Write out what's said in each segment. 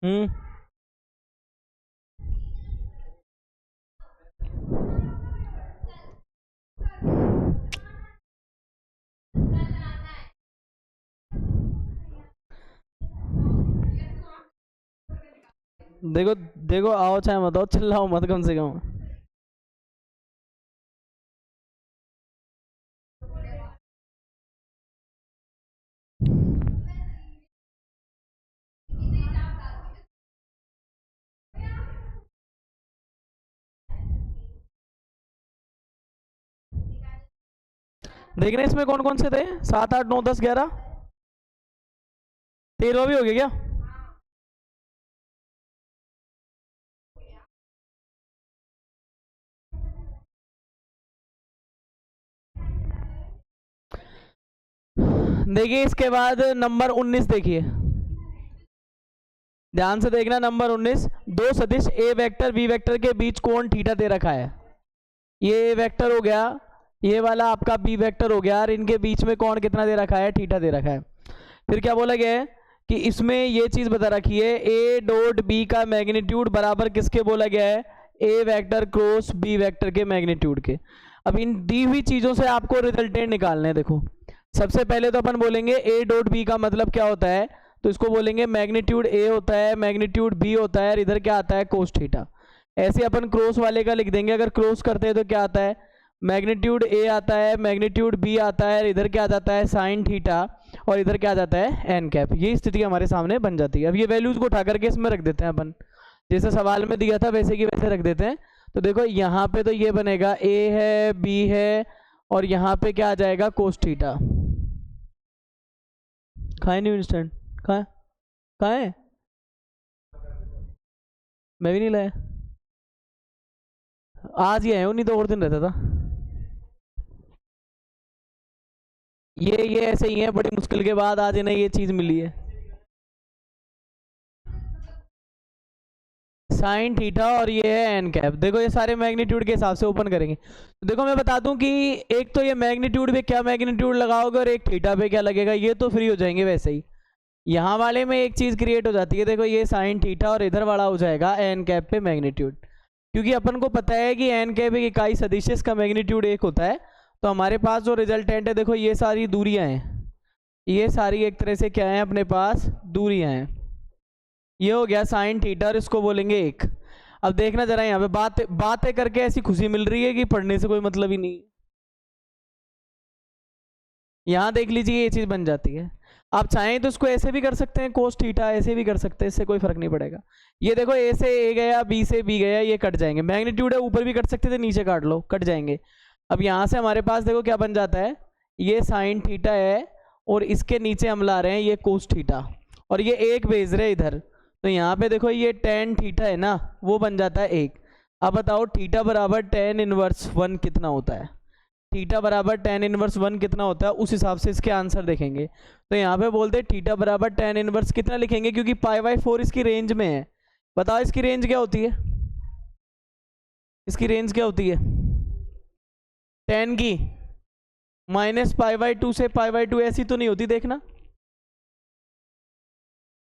हम्म। देखो देखो, आओ चाहे मत आओ, चिल्लाओ मत कम से कम। देखना इसमें कौन कौन से थे, 7 8 9 10 11, 13 भी हो गया क्या? देखिए इसके बाद नंबर 19 देखिए, ध्यान से देखना। नंबर 19, दो सदिश ए वेक्टर बी वेक्टर के बीच कोण थीटा दे रखा है। ये ए वेक्टर हो गया, ये वाला आपका बी वेक्टर हो गया, और इनके बीच में कोण कितना दे रखा है? थीटा दे रखा है। फिर क्या बोला गया है कि इसमें ये चीज बता रखी है, ए डॉट बी का मैग्नीट्यूड बराबर किसके बोला गया है? A vector cross B vector के मैग्नीट्यूड के। अब इन दी हुई चीजों से आपको रिजल्टेंट निकालने हैं। देखो सबसे पहले तो अपन बोलेंगे ए डॉट बी का मतलब क्या होता है, तो इसको बोलेंगे मैग्नीट्यूड ए होता है, मैग्नीट्यूड बी होता है, और इधर क्या आता है? Cos theta. ऐसे अपन क्रॉस वाले का लिख देंगे। अगर क्रॉस करते हैं तो क्या आता है? मैग्नीट्यूड ए आता है, मैग्नीट्यूड बी आता है, इधर क्या आ जाता है? साइन थीटा, और इधर क्या आ जाता है? N cap. ये स्थिति हमारे सामने बन जाती है। अब ये वैल्यूज को उठा करके इसमें रख देते हैं अपन, जैसे सवाल में दिया था वैसे की वैसे रख देते हैं। तो देखो यहाँ पे तो ये बनेगा, ए है, बी है, और यहाँ पे क्या आ जाएगा? Cos theta. खाए नहीं इंस्टेंट? खाए? खाए? मैं भी नहीं लाया, आज ही आया हूँ, नहीं तो और दिन रहता था। ये ऐसे ही है, बड़ी मुश्किल के बाद आज इन्हें ये चीज मिली है। साइन थीटा, और ये है एन कैप। देखो ये सारे मैग्नीट्यूड के हिसाब से ओपन करेंगे। तो देखो मैं बता दूं कि एक तो ये मैग्नीट्यूड पे क्या मैग्नीट्यूड लगाओगे, और एक थीटा पे क्या लगेगा, ये तो फ्री हो जाएंगे वैसे ही। यहाँ वाले में एक चीज क्रिएट हो जाती है, देखो ये साइन थीटा, और इधर वाला हो जाएगा एन कैप पे मैग्नीट्यूड। क्योंकि अपन को पता है कि एन कैप एक इकाई सदिश का मैग्नीट्यूड 1 होता है। तो हमारे पास जो रिजल्टेंट है, देखो ये सारी दूरियां हैं, ये सारी एक तरह से क्या है अपने पास? दूरियां हैं। ये हो गया साइन थीटा, और इसको बोलेंगे 1। अब देखना जरा, यहाँ पे बातें करके ऐसी खुशी मिल रही है कि पढ़ने से कोई मतलब ही नहीं। यहाँ देख लीजिए ये चीज बन जाती है। आप चाहें तो इसको ऐसे भी कर सकते हैं, कोस थीटा, ऐसे भी कर सकते हैं, इससे कोई फर्क नहीं पड़ेगा। ये देखो ए से ए गया, बी से बी गया, ये कट जाएंगे। मैग्नीट्यूड है, ऊपर भी कट सकते थे, नीचे काट लो, कट जाएंगे। अब यहाँ से हमारे पास देखो क्या बन जाता है, ये साइन थीटा है, और इसके नीचे हम ला रहे हैं ये कोस थीटा, और ये एक भेज रहे इधर। तो यहाँ पे देखो ये टेन थीटा है ना, वो बन जाता है 1। अब बताओ थीटा बराबर टेन इनवर्स 1 कितना होता है? थीटा बराबर टेन इनवर्स 1 कितना होता है, उस हिसाब से इसके आंसर देखेंगे। तो यहाँ पे बोलते हैं थीटा बराबर टेन इनवर्स कितना लिखेंगे, क्योंकि पाई/4 इसकी रेंज में है। बताओ इसकी रेंज क्या होती है? इसकी रेंज क्या होती है 10 की? -पाई/2 से पाई/2 ऐसी तो नहीं होती, देखना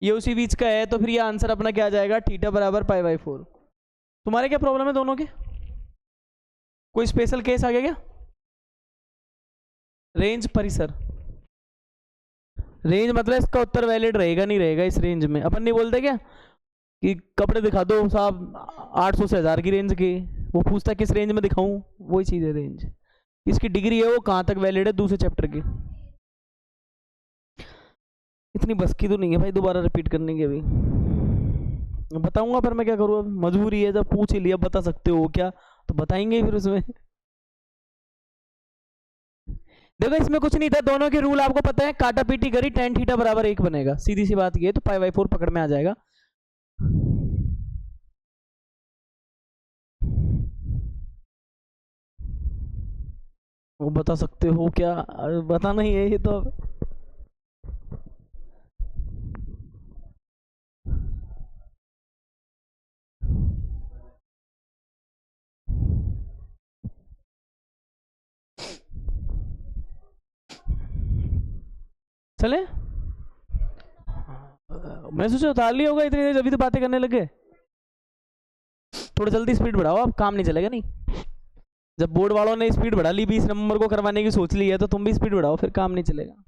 ये उसी बीच का है। तो फिर ये आंसर अपना क्या आ जाएगा? थीटा बराबर पाई/4। तुम्हारे क्या प्रॉब्लम है दोनों के? कोई स्पेशल केस आ गया क्या? रेंज परिसर, रेंज मतलब इसका उत्तर वैलिड रहेगा नहीं रहेगा इस रेंज में? अपन नहीं बोलते क्या कि कपड़े दिखा दो साहब 800 से 1000 की रेंज के, वो पूछता किस रेंज में दिखाऊं, वही चीज़ है रेंज। इसकी डिग्री है वो कहाँ तक वैलिड है, दूसरे चैप्टर की। इतनी बस की तो नहीं है भाई दोबारा रिपीट करने की अभी। बताऊंगा पर मैं क्या करूँ, अब मजबूरी है, जब पूछ ही लिया बता सकते हो क्या, तो बताएंगे फिर उसमें। देखो इसमें कुछ नहीं था, दोनों के रूल आपको पता है, काटा पीटी करी, टेन थीटा बराबर 1 बनेगा, सीधी सी बात ये है। तो पाई/4 पकड़ में आ जाएगा। वो बता सकते हो क्या? बताना ही है ये तो। चले मैं सोचा उतार लिया होगा इतनी देर, अभी तो बातें करने लगे। थोड़ा जल्दी स्पीड बढ़ाओ, अब काम नहीं चलेगा। नहीं, जब बोर्ड वालों ने स्पीड बढ़ा ली 20 नंबर को करवाने की सोच ली है, तो तुम भी स्पीड बढ़ाओ, फिर काम नहीं चलेगा।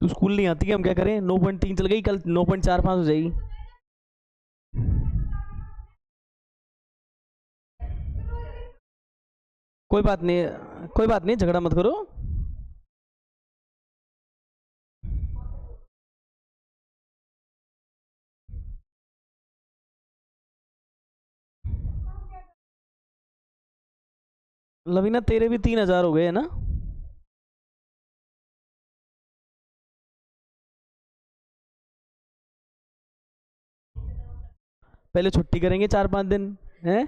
तू स्कूल नहीं आती है, हम क्या करें? 9.3 चल गई, कल 9.45 हो जाएगी। कोई बात नहीं, कोई बात नहीं, झगड़ा मत करो। लवीना तेरे भी 3000 हो गए है ना? पहले छुट्टी करेंगे 4-5 दिन, हैं?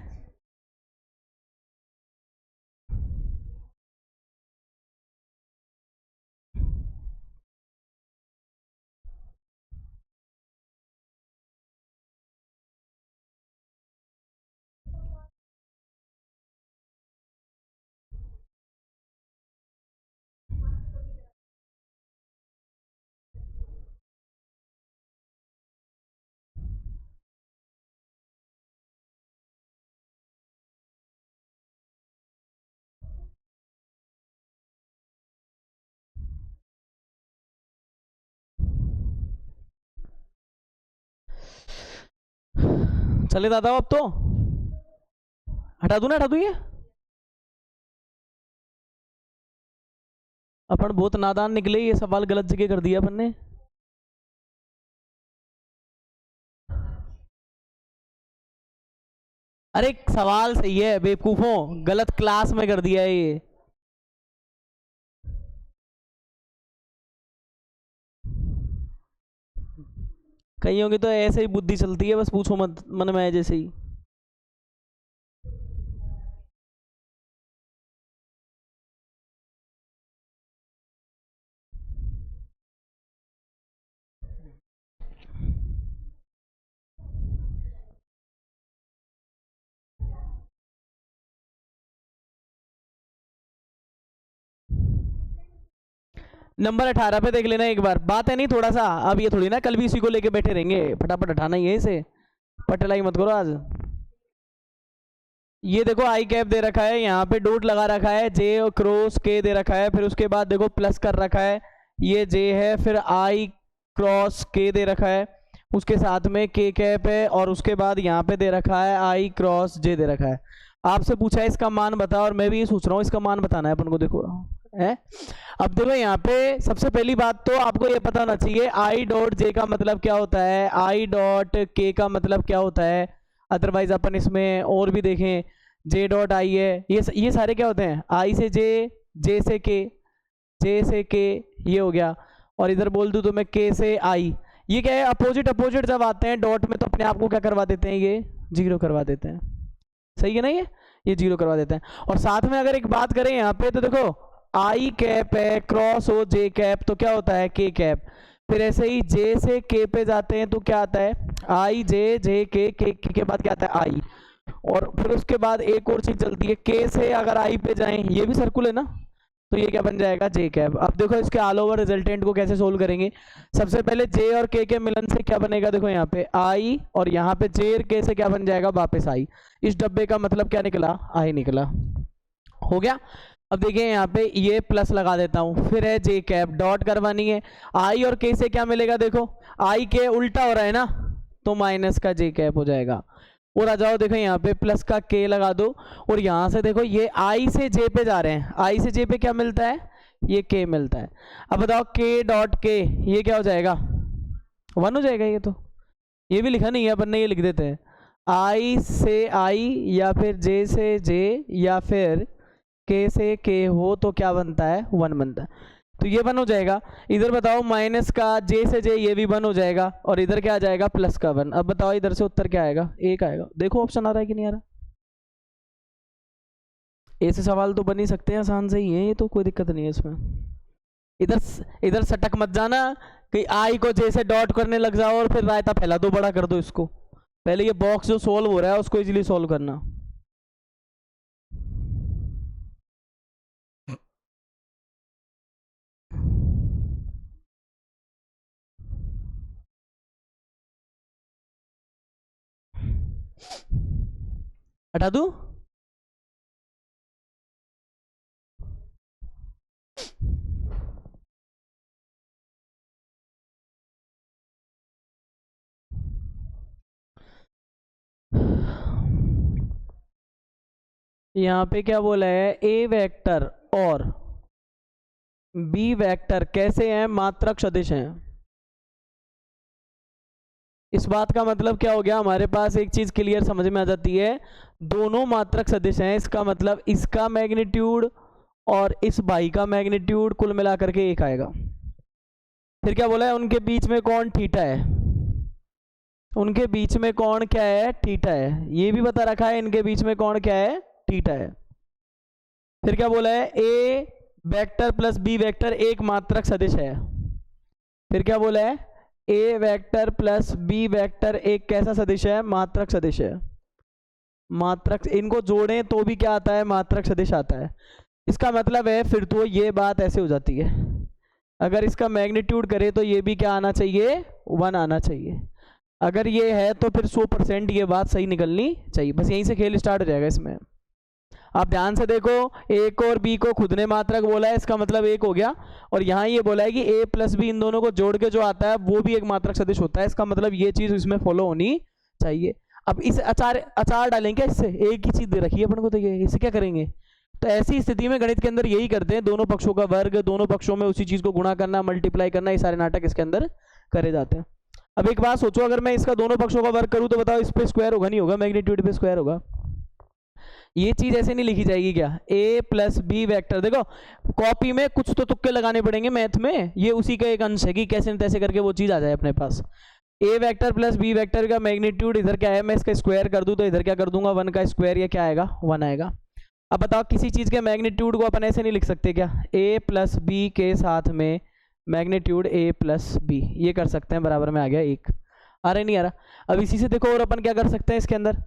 चले दादा अब तो हटा दूं ना, हटा दूं ये? अपन बहुत नादान निकले, ये सवाल गलत जगह कर दिया अपन ने। अरे सवाल सही है बेवकूफों, गलत क्लास में कर दिया है ये। कईयों की तो ऐसे ही बुद्धि चलती है, बस पूछो मत, मन में आए जैसे ही। नंबर 18 पे देख लेना एक बार, बात है नहीं थोड़ा सा, अब ये थोड़ी ना कल भी इसी को लेके बैठे रहेंगे, फटाफट उठाना ही है इसे, पटलाई मत करो आज। ये देखो आई कैप दे रखा है, यहाँ पे डॉट लगा रखा है, जे और क्रॉस के दे रखा है, फिर उसके बाद देखो प्लस कर रखा है, ये जे है, फिर आई क्रॉस के दे रखा है, उसके साथ में के कैप है, और उसके बाद यहाँ पे दे रखा है आई क्रॉस जे दे रखा है। आपसे पूछा है इसका मान बता, और मैं भी ये सोच रहा हूँ इसका मान बताना है अपन को। देखो है, अब देखो यहाँ पे सबसे पहली बात तो आपको ये पता होना चाहिए आई डॉट जे का मतलब क्या होता है, आई डॉट के का मतलब क्या होता है। अदरवाइज अपन इसमें और भी देखें, जे डॉट आई है, ये सारे क्या होते हैं, आई से जे, जे से के, जे से के, ये हो गया। और इधर बोल दूं तो मैं के से आई, ये क्या है, अपोजिट अपोजिट जब आते हैं डॉट में तो अपने आप को क्या करवा देते हैं, ये जीरो करवा देते हैं। सही है ना, ये जीरो करवा देते हैं। और साथ में अगर एक बात करें यहाँ पे, तो देखो आई कैप है, क्रॉस हो जे कैप, तो क्या होता है के कैप। फिर ऐसे ही जे से के पे जाते हैं तो क्या आता है, आई जे, जे के बाद क्या आता है आई। और फिर उसके बाद एक और चीज चलती है, के से अगर आई पे जाएं, ये भी सर्कुल है ना, तो ये क्या बन जाएगा, जे कैप। अब देखो इसके ऑल ओवर रिजल्टेंट को कैसे सोल्व करेंगे। सबसे पहले जे और के मिलन से क्या बनेगा, देखो यहाँ पे आई, और यहाँ पे जे और के से क्या बन जाएगा, वापस आई। इस डब्बे का मतलब क्या निकला, आई निकला। हो गया। अब देखिए यहाँ पे ये प्लस लगा देता हूँ, फिर है जे कैप, डॉट करवानी है, आई और के से क्या मिलेगा, देखो आई के उल्टा हो रहा है ना, तो माइनस का जे कैप हो जाएगा। और आ जाओ देखो यहाँ पे प्लस का के लगा दो, और यहाँ से देखो ये आई से जे पे जा रहे हैं, आई से जे पे क्या मिलता है, ये के मिलता है। अब बताओ के डॉट के, ये क्या हो जाएगा, 1 हो जाएगा। ये तो ये भी लिखा नहीं है अपन ने, ये लिख देते हैं, आई से आई या फिर जे से जे या फिर के से के हो तो क्या बनता है, 1 बनता है, तो ये 1 हो जाएगा। इधर बताओ माइनस का जे से जे, ये भी 1 हो जाएगा, और इधर क्या आ जाएगा, प्लस का 1। अब बताओ इधर से उत्तर क्या आएगा, 1 आएगा। देखो ऑप्शन आ रहा है कि नहीं आ रहा। ऐसे सवाल तो बन ही सकते हैं, आसान से ही है ये, तो कोई दिक्कत नहीं है इसमें। इधर सटक मत जाना कि आई को जैसे डॉट करने लग जाओ और फिर रायता फैला दो, बड़ा कर दो इसको। पहले ये बॉक्स जो सोल्व हो रहा है उसको इजीली सोल्व करना। हटा दूं? यहाँ पे क्या बोला है, ए वेक्टर और बी वेक्टर कैसे हैं, मात्रक सदिश हैं। इस बात का मतलब क्या हो गया, हमारे पास एक चीज क्लियर समझ में आ जाती है, दोनों मात्रक सदिश हैं, इसका मतलब इसका मैग्नीट्यूड और इस बाई का मैग्नीट्यूड कुल मिलाकर के एक आएगा। फिर क्या बोला है, उनके बीच में कौन थीटा है, उनके बीच में कौन क्या है, थीटा है। ये भी बता रखा है इनके बीच में कौन क्या है, थीटा है। फिर क्या बोला है, A vector plus B vector एक मात्रक सदिश है। फिर क्या बोला है, A vector plus B vector एक कैसा सदिश है, मात्रक सदिश है। मात्रक, इनको जोड़ें तो भी क्या आता है, मात्रक सदिश आता है। इसका मतलब है फिर तो ये बात ऐसे हो जाती है, अगर इसका मैग्नीट्यूड करे तो ये भी क्या आना चाहिए, 1 आना चाहिए। अगर ये है तो फिर 100% ये बात सही निकलनी चाहिए। बस यहीं से खेल स्टार्ट हो जाएगा इसमें। आप ध्यान से देखो, ए को और बी को खुद ने मात्रक बोला है, इसका मतलब एक हो गया। और यहाँ ये बोला है कि ए प्लस बी इन दोनों को जोड़ के जो आता है वो भी एक मात्रक सदिश होता है, इसका मतलब ये चीज इसमें फॉलो होनी चाहिए। अब इस अचार डालेंगे इससे, एक ही चीज दे रखी है अपन को, तो ये इससे क्या करेंगे। तो ऐसी स्थिति में गणित के अंदर यही करते हैं, दोनों पक्षों का वर्ग, दोनों पक्षों में उसी चीज को गुणा करना, मल्टीप्लाई करना, ये सारे नाटक इसके अंदर करे जाते हैं। अब एक बात सोचो, अगर मैं इसका दोनों पक्षों का वर्ग करूं तो बताओ इस पे स्क्वायर होगा, नहीं होगा, मैग्नीट्यूड पे स्क्वायर होगा। ये चीज ऐसे नहीं लिखी जाएगी क्या, ए प्लस बी वेक्टर। देखो कॉपी में कुछ तो तुक्के लगाने पड़ेंगे मैथ में, ये उसी का एक अंश है कि कैसे न तैसे करके वो चीज आ जाए अपने पास। ए वेक्टर प्लस बी वेक्टर का मैग्नीट्यूड इधर क्या है, मैं इसका स्क्वायर कर दूं तो इधर क्या कर दूंगा, 1 का स्क्वायर, ये क्या आएगा, 1 आएगा। अब बताओ किसी चीज के मैग्नीट्यूड को अपन ऐसे नहीं लिख सकते क्या, ए प्लस बी के साथ में मैग्नीट्यूड ए प्लस बी, ये कर सकते हैं, बराबर में आ गया 1। आ रहा नहीं आ रहा। अब इसी से देखो और अपन क्या कर सकते हैं इसके अंदर,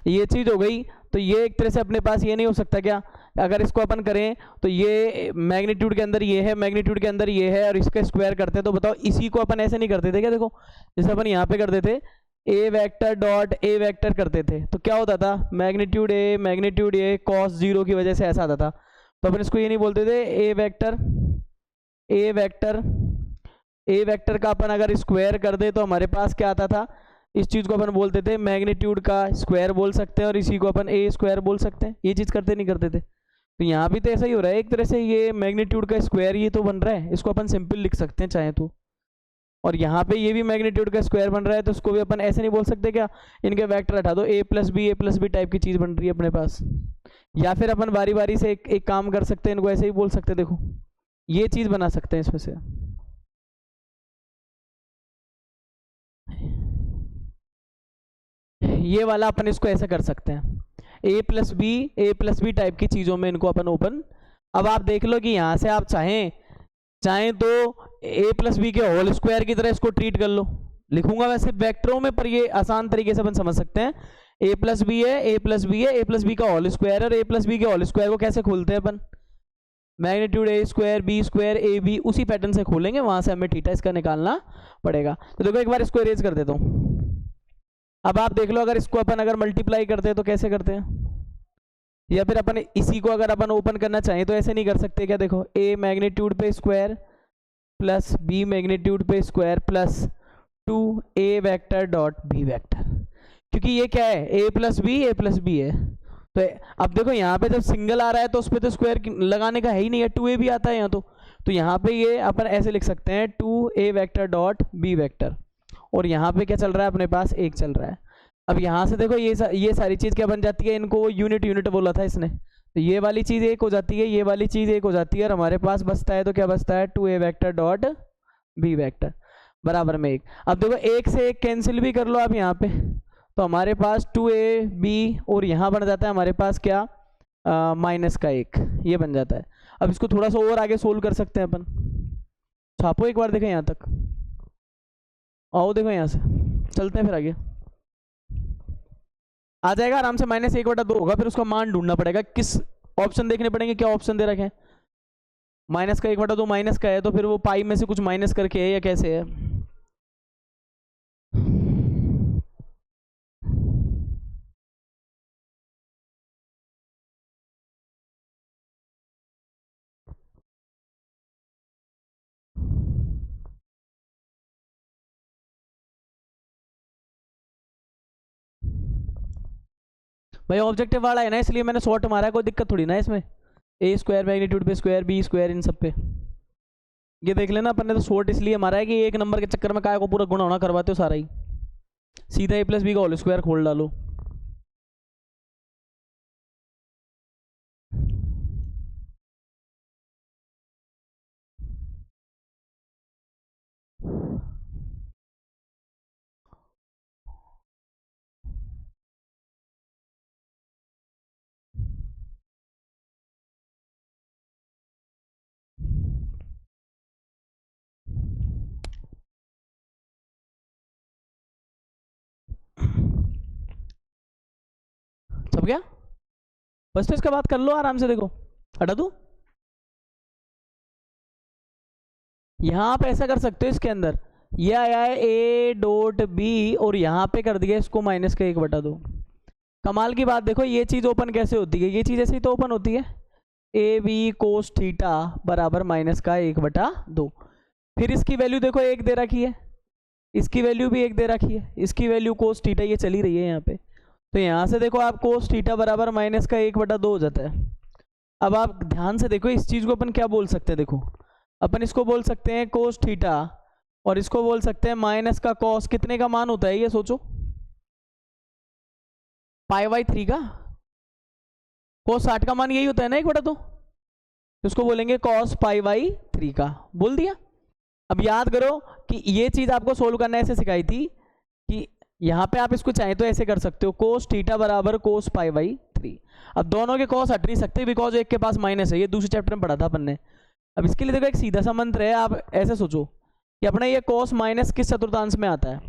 ये चीज हो गई। तो ये एक तरह से अपने पास ये नहीं हो सकता क्या, अगर इसको अपन करें तो ये मैग्नीट्यूड के अंदर ये है, मैग्नीट्यूड के अंदर ये है, और इसका स्क्वायर करते हैं, तो बताओ इसी को अपन ऐसे नहीं करते थे क्या। देखो जैसे अपन यहाँ पे करते थे ए वेक्टर डॉट ए वेक्टर करते थे, तो क्या होता था, मैग्नीट्यूड ए कॉस 0 की वजह से ऐसा आता था। तो अपन इसको ये नहीं बोलते थे ए वेक्टर का अपन अगर स्क्वायर कर दे तो हमारे पास क्या आता था, इस चीज को अपन बोलते थे मैग्नीट्यूड का स्क्वायर बोल सकते हैं, और इसी को अपन ए स्क्वायर बोल सकते हैं। ये चीज करते नहीं करते थे। तो यहाँ भी तो ऐसा ही हो रहा है, एक तरह से ये मैग्नीट्यूड का स्क्वायर ये तो बन रहा है, इसको अपन सिंपल लिख सकते हैं चाहे तो। और यहाँ पे ये भी मैग्नीट्यूड का स्क्वायर बन रहा है, तो इसको भी अपन ऐसे नहीं बोल सकते क्या, इनके वेक्टर हटा दो, ए प्लस बी टाइप की चीज बन रही है अपने पास। या फिर अपन बारी बारी से एक काम कर सकते हैं, इनको ऐसे ही बोल सकते हैं। देखो ये चीज बना सकते हैं इसमें से, ये वाला अपन इसको ऐसा कर सकते हैं, ए प्लस बी टाइप की चीज़ों में इनको अपन ओपन। अब आप देख लो कि यहाँ से आप चाहें तो ए प्लस बी के होल स्क्वायर की तरह इसको ट्रीट कर लो, लिखूंगा वैसे वेक्टरों में, पर ये आसान तरीके से अपन समझ सकते हैं। ए प्लस बी है, ए प्लस बी का होल स्क्वायर, और ए प्लस बी के होल स्क्वायर को कैसे खोलते हैं अपन, magnitude A square B square A B, उसी पैटर्न से खोलेंगे, वहां से हमें थीटा इसका निकालना पड़ेगा। तो देखो एक बार इसको इरेज कर देता हूँ। अब आप देख लो, अगर इसको अपन अगर मल्टीप्लाई करते हैं तो कैसे करते हैं, या फिर अपन इसी को अगर अपन ओपन करना चाहें तो ऐसे नहीं कर सकते क्या। देखो ए मैग्नीट्यूड पे स्क्वायर प्लस बी मैग्नीट्यूड पे स्क्वायर प्लस 2 ए वेक्टर डॉट बी वेक्टर, क्योंकि ये क्या है, ए प्लस बी है। तो अब देखो यहाँ पे जब सिंगल आ रहा है तो उस पर तो स्क्वायर लगाने का है ही नहीं है, 2a भी आता है यहाँ तो यहाँ पे ये अपन ऐसे लिख सकते हैं 2a vector dot B vector, और यहाँ पे क्या चल रहा है अपने पास, 1 चल रहा है। अब यहाँ से देखो ये सारी चीज़ क्या बन जाती है, इनको यूनिट बोला था इसने, तो ये वाली चीज़ 1 हो जाती है, ये वाली चीज़ 1 हो जाती है, और हमारे पास बचता है तो क्या बचता है, 2a vector dot B vector बराबर में 1। अब देखो 1 से 1 कैंसिल भी कर लो आप यहाँ पे, तो हमारे पास 2ab, और यहाँ बन जाता है हमारे पास क्या, माइनस का 1, ये बन जाता है। अब इसको थोड़ा सा और आगे सोल्व कर सकते हैं अपन, छापो एक बार, देखें यहाँ तक। आओ देखो यहाँ से, चलते हैं फिर आगे। आ जाएगा आराम से, -1/2 होगा। फिर उसका मान ढूंढना पड़ेगा, किस ऑप्शन देखने पड़ेंगे, क्या ऑप्शन दे रखे हैं। -1/2 माइनस का है, तो फिर वो पाई में से कुछ माइनस करके है या कैसे है। भाई ऑब्जेक्टिव वाला है ना, इसलिए मैंने शॉर्ट मारा है, कोई दिक्कत थोड़ी ना है इसमें। A² मैग्नीट्यूड पे स्क्वायर, B² इन सब पे ये देख लेना। अपन ने तो शॉर्ट इसलिए मारा है कि एक नंबर के चक्कर में काय को पूरा गुणा होना करवाते हो सारा ही। सीधा A+B का होल स्क्वायर खोल डालो। सब गया बस, तो इसका बात कर लो आराम से। देखो हटा दूं, यहाँ आप ऐसा कर सकते हो, इसके अंदर ये आया है A.B और यहाँ पे कर दिया इसको -1/2। कमाल की बात देखो, ये चीज़ ओपन कैसे होती है, ये चीज़ ऐसे ही तो ओपन होती है। AB cos थीटा बराबर -1/2। फिर इसकी वैल्यू देखो एक दे रखी है, इसकी वैल्यू भी एक दे रखी है, इसकी वैल्यू cos थीटा ये चली रही है यहाँ पे। तो यहाँ से देखो आप cos थीटा बराबर -1/2 हो जाता है। अब आप ध्यान से देखो, इस चीज़ को अपन क्या बोल सकते हैं। देखो अपन इसको बोल सकते हैं कोस थीटा, और इसको बोल सकते हैं माइनस का कॉस। कितने का मान होता है ये सोचो, π/3 का। कोस 60 का मान यही होता है ना 1/2। तो इसको बोलेंगे कॉस π/3 का, बोल दिया। अब याद करो कि ये चीज आपको सोल्व करना ऐसे सिखाई थी कि यहाँ पे आप इसको चाहे तो ऐसे कर सकते हो, कोस थीटा बराबर कोस π/3। अब दोनों के कॉस हट नहीं सकते, बिकॉज एक के पास माइनस है, ये दूसरे चैप्टर में पढ़ा था अपन ने। अब इसके लिए देखो एक सीधा सा मंत्र है, आप ऐसे सोचो कि अपना ये कॉस माइनस किस चतुर्थांश में आता है।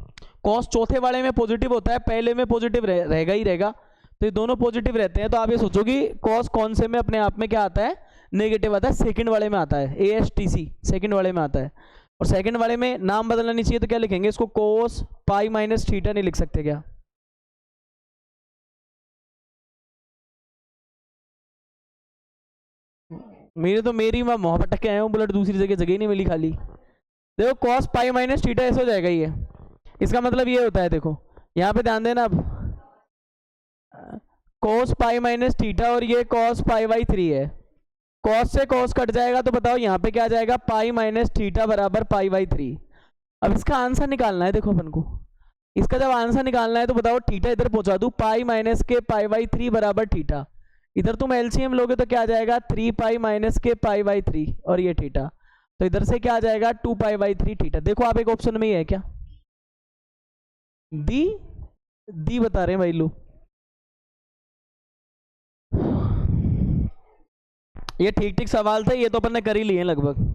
कॉस चौथे वाले में पॉजिटिव होता है, पहले में पॉजिटिव रहेगा ही रहेगा। तो ये दोनों पॉजिटिव रहते हैं, तो आप ये सोचो कि कॉस कौन से में अपने आप में क्या आता है, नेगेटिव आता है। सेकंड वाले में आता है, ASTC सेकंड वाले में आता है। और सेकंड वाले में नाम बदलना नहीं चाहिए, तो क्या लिखेंगे इसको, कोस पाई माइनस थीटा नहीं लिख सकते क्या। मेरी मैं मुँह पटक के आया हूँ, बुलेट दूसरी जगह ही नहीं मिली खाली। देखो कॉस पाई माइनस थीटा ऐसे हो जाएगा ये। इसका मतलब ये होता है, देखो यहाँ पे ध्यान देना। अब कॉस पाई माइनस थीटा और ये कॉस π/3 है। कॉस से कॉस कट जाएगा, तो बताओ यहाँ पे क्या आ जाएगा, पाई माइनस थीटा बराबर π/3। अब इसका आंसर निकालना है। देखो अपन को इसका जब आंसर निकालना है, तो बताओ थीटा इधर पहुंचा दू, पाई माइनस के π/3 बराबर थीटा। इधर तुम एलसीएम लोगे तो क्या आ जाएगा, 3 पाई माइनस के π/3 और ये थीटा। तो इधर से क्या आ जाएगा, 2 π/3 थीटा। देखो आप एक ऑप्शन में ही है क्या, दी दी बता रहे हैं भाई लोग। ये ठीक ठीक सवाल था, ये तो अपन ने कर ही लिए लगभग।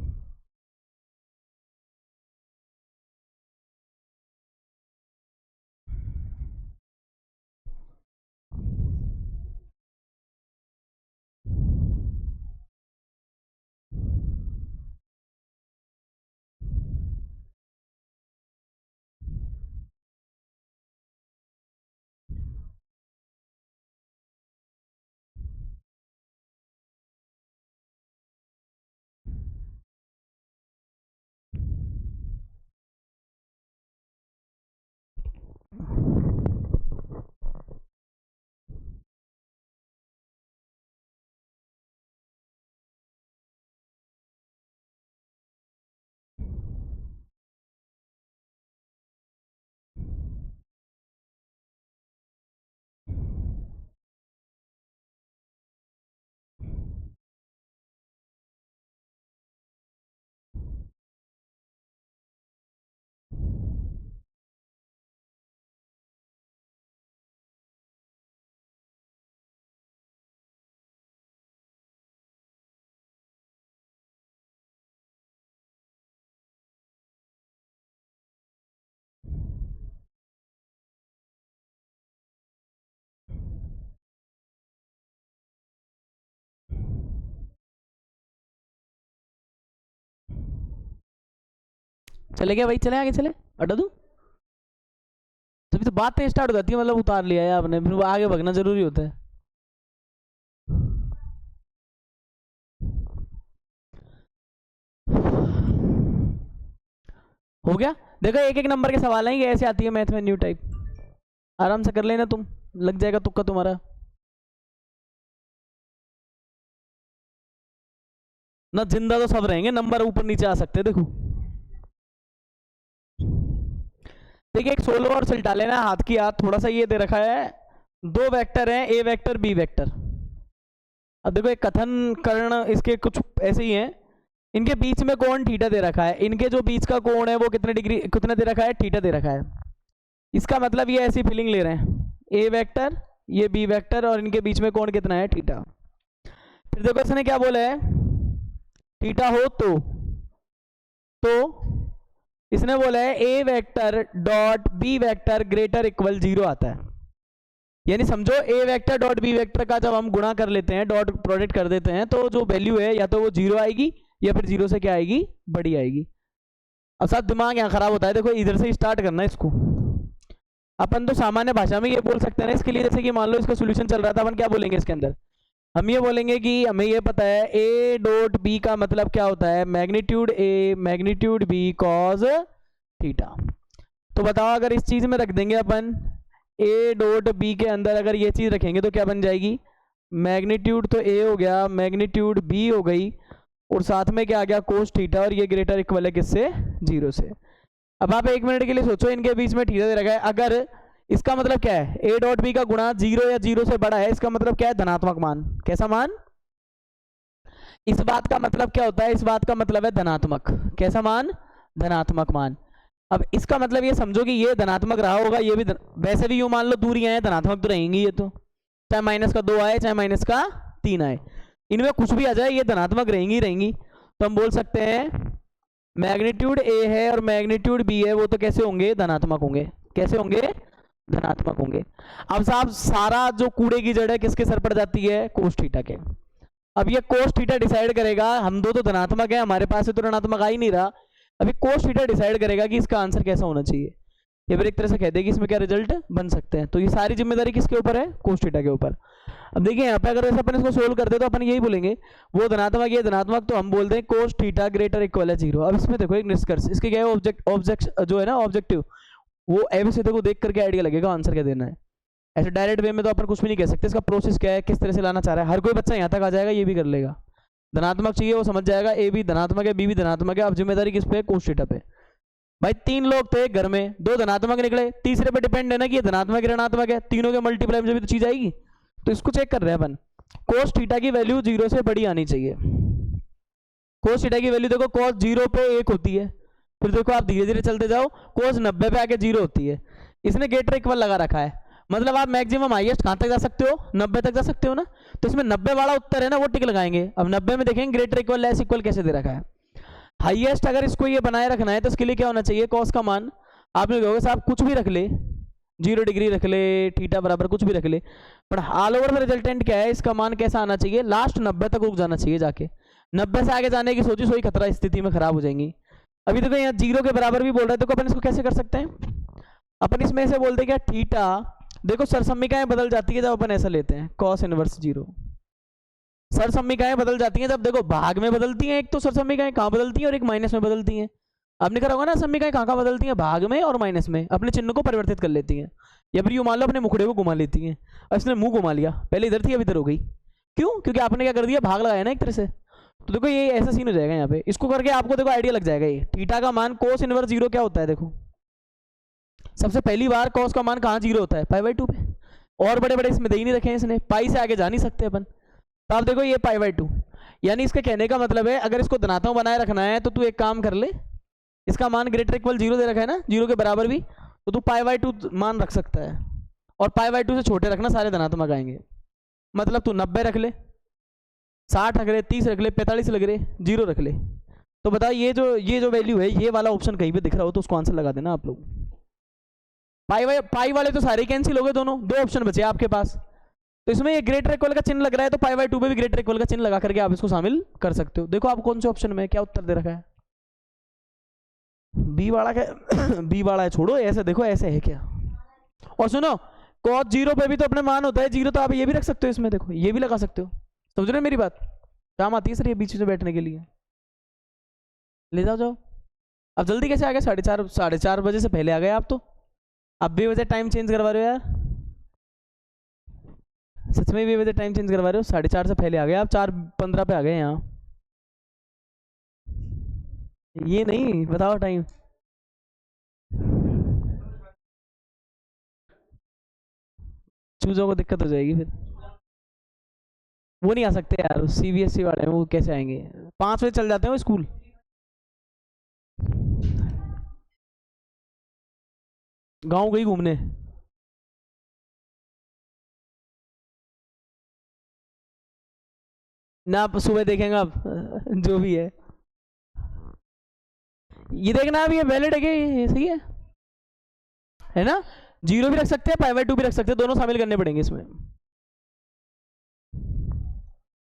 चले गया भाई, चले आगे चले, हटा दूँ? तभी तो बातें स्टार्ट हो जाती है, मतलब उतार लिया है आपने, फिर आगे भगना जरूरी होता है। हो गया। देखो एक एक नंबर के सवाल हैं, ये ऐसे आती है मैथ में न्यू टाइप, आराम से कर लेना तुम, लग जाएगा तुक्का तुम्हारा। ना जिंदा तो सब रहेंगे, नंबर ऊपर नीचे आ सकते हैं, देखो। देखिए एक सोलो और सिल्टा लेना, हाथ की हाथ, थोड़ा सा ये दे रखा है, दो वेक्टर हैं, ए वेक्टर बी वेक्टर। अब देखो एक कथन कर्ण इसके कुछ ऐसे ही हैं, इनके बीच में कोण थीटा दे रखा है, इनके जो बीच का कोण है वो कितने डिग्री, कितना दे रखा है, थीटा दे रखा है। इसका मतलब ये ऐसी फीलिंग ले रहे हैं, ए वेक्टर ये बी वेक्टर और इनके बीच में कोण कितना है, थीटा। फिर देखो इसने क्या बोला है, थीटा हो तो इसने बोला है A vector dot B vector greater equal 0 आता है। यानी समझो A vector dot B vector का जब हम गुणा कर लेते हैं, डॉट प्रोडक्ट कर देते हैं, तो जो वैल्यू है या तो वो 0 आएगी या फिर 0 से क्या आएगी, बड़ी आएगी। अब साथ दिमाग यहाँ खराब होता है, देखो इधर से स्टार्ट करना है इसको। अपन तो सामान्य भाषा में ये बोल सकते हैं ना इसके लिए, जैसे कि मान लो इसका सोल्यूशन चल रहा था, अपन क्या बोलेंगे इसके अंदर, हम ये बोलेंगे कि हमें ये पता है ए डॉट बी का मतलब क्या होता है, magnitude A magnitude B cos theta. तो बताओ अगर इस चीज में रख देंगे अपन ए डॉट बी के अंदर अगर ये चीज रखेंगे तो क्या बन जाएगी, मैग्नीट्यूड तो ए हो गया, मैग्नीट्यूड बी हो गई, और साथ में क्या आ गया, कोस थीटा, और ये ग्रेटर इक्वल है किससे, 0 से। अब आप एक मिनट के लिए सोचो, इनके बीच में थीटा दे रखा है, अगर इसका मतलब क्या है, ए डॉट बी का गुणा 0 या 0 से बड़ा है, इसका मतलब क्या है, धनात्मक मान। कैसा मान, इस बात का मतलब क्या होता है, इस बात का मतलब है धनात्मक, कैसा मान, धनात्मक मान। अब इसका मतलब ये समझो कि ये धनात्मक रहा होगा, ये भी वैसे भी यूं मान लो दूरियां हैं, धनात्मक तो रहेंगी ये तो, चाहे माइनस का 2 आए चाहे माइनस का 3 आए, इनमें कुछ भी आ जाए ये धनात्मक रहेंगी। तो हम बोल सकते हैं मैग्नीट्यूड ए है और मैग्नीट्यूड बी है, वो तो कैसे होंगे, धनात्मक होंगे। कैसे होंगे, धनात्मक होंगे। अब साहब सारा जो कूड़े की जड़ है किसके सर पड़ जाती है, कोस थीटा के। अब ये कोस थीटा डिसाइड करेगा, हम दो तो धनात्मक है, हमारे पास से तो ऋणात्मक आ ही नहीं रहा, अभी कोस थीटा डिसाइड करेगा कि इसका आंसर कैसा होना चाहिए। ये फिर एक तरह से कह देगी इसमें क्या रिजल्ट बन सकते हैं। तो ये सारी जिम्मेदारी किसके ऊपर है, कोस थीटा के ऊपर। अब देखिए यहाँ पे अगर वैसे अपन इसको सोल्व करते तो अपन यही बोलेंगे वो धनात्मक ये धनात्मक, तो हम बोलते हैं कोस थीटा ग्रेटर इक्वल है 0। अब इसमें देखो एक निष्कर्ष, इसके क्या है, ऑब्जेक्ट जो है ना ऑब्जेक्टिव, वो एबीसीडी को देख करके आइडिया लगेगा आंसर क्या देना है। ऐसे डायरेक्ट वे में तो अपन कुछ भी नहीं कह सकते, इसका प्रोसेस क्या है, किस तरह से लाना चाह रहा है, हर कोई बच्चा यहाँ तक आ जाएगा, ये भी कर लेगा। धनात्मक चाहिए वो समझ जाएगा, ए भी धनात्मक है बी भी धनात्मक है। अब जिम्मेदारी किस पे, कोस थीटा पे। भाई 3 लोग थे घर में, 2 धनात्मक निकले, तीसरे पे डिपेंड है ना कि ये धनात्मक ऋणात्मक है, तीनों के मल्टीप्लाई में जब तो चीज आएगी। तो इसको चेक कर रहे हैं अपन, कोस थीटा की वैल्यू 0 से बड़ी आनी चाहिए। कोस थीटा की वैल्यू देखो कोस 0 पे 1 होती है, फिर देखो आप धीरे धीरे चलते जाओ कोस 90 पे आके 0 होती है। इसने ग्रेटर इक्वल लगा रखा है, मतलब आप मैक्सिमम हाईएस्ट कहां तक जा सकते हो, 90 तक जा सकते हो ना। तो इसमें 90 वाला उत्तर है ना, वो टिक लगाएंगे। अब 90 में देखेंगे ग्रेटर इक्वल लेस इक्वल कैसे दे रखा है। हाईएस्ट अगर इसको ये बनाए रखना है तो इसके लिए क्या होना चाहिए, कॉस का मान आपने कहोगे साहब कुछ भी रख ले, 0 डिग्री रख ले, थीटा बराबर कुछ भी रख ले, पर ऑल ओवर में रिजल्टेंट क्या है, इसका मान कैसा आना चाहिए, लास्ट 90 तक रुक जाना चाहिए, जाके 90 से आगे जाने की सोची सोई खतरा स्थिति में खराब हो जाएंगी। अभी देखो यहाँ 0 के बराबर भी बोल रहा है, देखो अपन इसको कैसे कर सकते हैं, अपन इसमें से बोलते क्या, थीटा देखो सरसम्मिकाएं बदल जाती है जब अपन ऐसा लेते हैं, कॉस इनवर्स 0 सरसम्मिकाएं बदल जाती हैं जब देखो भाग में बदलती हैं, एक तो सरसम्मिकाएं कहाँ बदलती हैं और एक माइनस में बदलती हैं। आपने कहा होगा ना सम्मिकाएं कहाँ बदलती हैं, भाग में और माइनस में, अपने चिन्ह को परिवर्तित कर लेती हैं, या फिर यूं मान लो अपने मुखड़े को घुमा लेती हैं। अब इसने मुंह घुमा लिया, पहले इधर थी अब इधर हो गई, क्यों, क्योंकि आपने क्या कर दिया, भाग लगाया ना एक तरह से। तो देखो ये ऐसा सीन हो जाएगा यहाँ पे, इसको करके आपको देखो आइडिया लग जाएगा। ये थीटा का मान कोस इनवर्स 0 क्या होता है, देखो सबसे पहली बार कॉस का मान कहाँ 0 होता है, π/2 पे, और बड़े बड़े इसमें दे ही नहीं रखे हैं इसने, पाई से आगे जा नहीं सकते अपन। तो आप देखो ये π/2, यानी इसके कहने का मतलब है अगर इसको धनात्मक बनाए रखना है तो तू एक काम कर ले, इसका मान ग्रेटर इक्वल 0 दे रखा है ना, 0 के बराबर भी, तो तू π/2 मान रख सकता है, और π/2 से छोटे रखना, सारे धनात्मक आएंगे। मतलब तू 90 रख ले, 60 रख ले, 30 रख ले, 45 रख ले, 0 रख ले। तो बताओ ये जो वैल्यू है, ये वाला ऑप्शन कहीं पे दिख रहा हो तो उसको आंसर लगा देना आप लोग। पाई वाले तो सारे कैंसिल हो गए, दोनों, 2 ऑप्शन बचे आपके पास। तो इसमें ये ग्रेटर इक्वल का चिन्ह लग रहा है, तो π/2 पे भी ग्रेटर इक्वल का चिन्ह लगा करके आप इसको शामिल कर सकते हो। देखो आप कौन से ऑप्शन में क्या उत्तर दे रखा है, बी वाला क्या बी वाला है, छोड़ो ऐसे देखो ऐसे है क्या। और सुनो cos 0 पे भी तो अपने मान होता है 0, तो आप ये भी रख सकते हो इसमें, देखो ये भी लगा सकते हो। समझ रहे हो मेरी बात, काम आती है सर ये बीच में बैठने के लिए। ले जाओ जाओ। अब जल्दी कैसे आ गए, 4:30 बजे से पहले आ गए आप तो। अब भी वजह टाइम चेंज करवा रहे हो यार, सच में भी वजह टाइम चेंज करवा रहे हो। 4:30 से पहले आ गए आप, 4:15 पे आ गए यहाँ। ये नहीं बताओ टाइम। चूजों को दिक्कत हो जाएगी फिर, वो नहीं आ सकते यार, सीबीएसई वाले हैं वो कैसे आएंगे। 5 बजे चल जाते हैं वो स्कूल। गाँव गई घूमने। ना आप सुबह देखेंगे आप जो भी ये देखना अब ये वैलिड है कि ये सही है ना। 0 भी रख सकते हैं, π/2 भी रख सकते हैं, दोनों शामिल करने पड़ेंगे इसमें।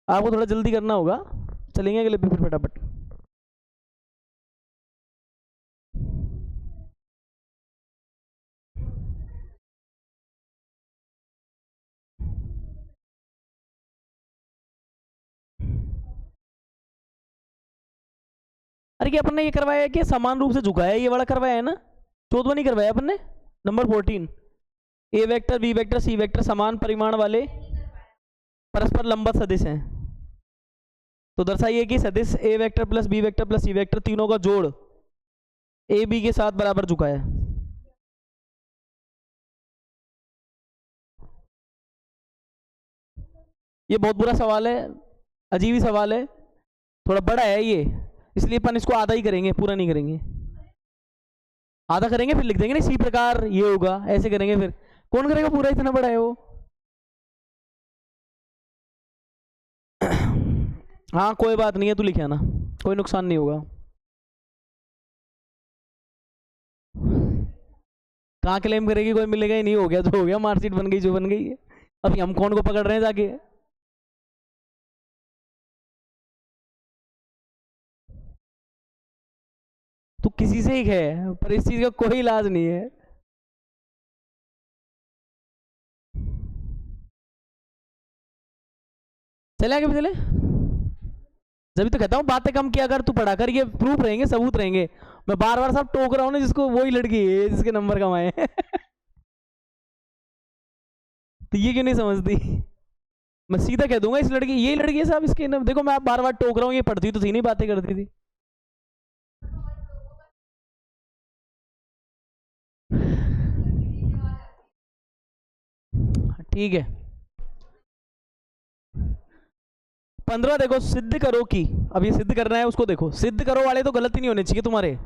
आपको थोड़ा जल्दी करना होगा, चलेंगे अगले पे फिर फटाफट। अरे क्या अपन ने ये करवाया है कि समान रूप से झुकाया है, ये वाला करवाया है ना। 14 नहीं करवाया अपन ने, number 14। A vector B vector C vector समान परिमाण वाले परस्पर लंबवत सदिश हैं। तो दर्शाइए कि सदिश A vector plus B vector plus C vector तीनों का जोड़ ए बी के साथ बराबर झुका है। ये बहुत बुरा सवाल है, अजीब ही सवाल है, थोड़ा बड़ा है ये, इसलिए अपन इसको आधा ही करेंगे, पूरा नहीं करेंगे। आधा करेंगे फिर लिख देंगे ना इसी प्रकार ये होगा, ऐसे करेंगे फिर। कौन करेगा पूरा, इतना बड़ा है वो। हाँ कोई बात नहीं है, तू लिखे आना, कोई नुकसान नहीं होगा। कहाँ क्लेम करेगी, कोई मिलेगा ही नहीं, हो गया तो हो गया, मार्कशीट बन गई जो बन गई है। अभी हम कौन को पकड़ रहे हैं जाके। तू किसी से ही है, पर इस चीज का कोई इलाज नहीं है। चले आगे भी चले, जब तो कहता हूँ बातें कम किया कर, तू पढ़ा कर, ये प्रूफ रहेंगे सबूत रहेंगे। मैं बार बार सब टोक रहा हूँ ना, जिसको वही लड़की है जिसके नंबर कम आए तो ये क्यों नहीं समझती। मैं सीधा कह दूंगा इस लड़की, यही लड़की है साहब इसके देखो मैं बार बार टोक रहा हूँ, ये पढ़ती तो थी नहीं, बातें करती थी। ठीक है 15 देखो, सिद्ध करो कि, अब ये सिद्ध करना है उसको देखो, सिद्ध करो वाले तो गलत ही नहीं होने चाहिए तुम्हारे।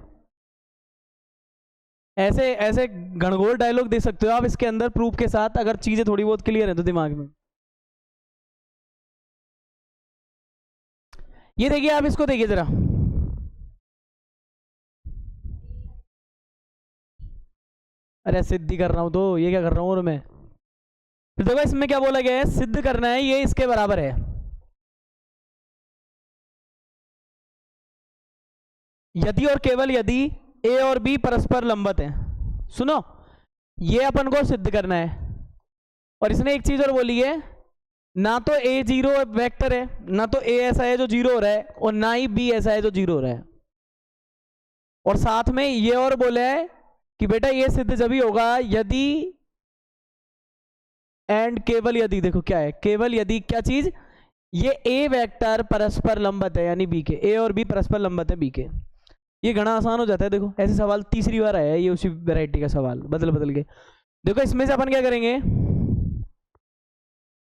ऐसे ऐसे गणगोल डायलॉग दे सकते हो आप इसके अंदर प्रूफ के साथ, अगर चीजें थोड़ी बहुत क्लियर है तो दिमाग में। ये देखिए आप इसको देखिए जरा, अरे सिद्धि कर रहा हूं तो ये क्या कर रहा हूं, और मैं फिर देखो इसमें क्या बोला गया है, सिद्ध करना है ये इसके बराबर है। यदि और केवल यदि ए और बी परस्पर लंबवत हैं। सुनो ये अपन को सिद्ध करना है, और इसने एक चीज और बोली है, ना तो ए 0 वेक्टर है, ना तो ए ऐसा है जो 0 हो रहा है, और ना ही बी ऐसा है जो 0 हो रहा है। और साथ में ये और बोला है कि बेटा ये सिद्ध जब ही होगा यदि एंड केवल यदि, देखो क्या है, केवल यदि क्या चीज, ये ए वेक्टर परस्पर लंबवत है, यानी बी के, ए और बी परस्पर लंबवत है बी के। ये घना आसान हो जाता है, देखो ऐसे सवाल तीसरी बार आया है ये उसी वैरायटी का सवाल बदल बदल के। देखो इसमें से अपन क्या करेंगे,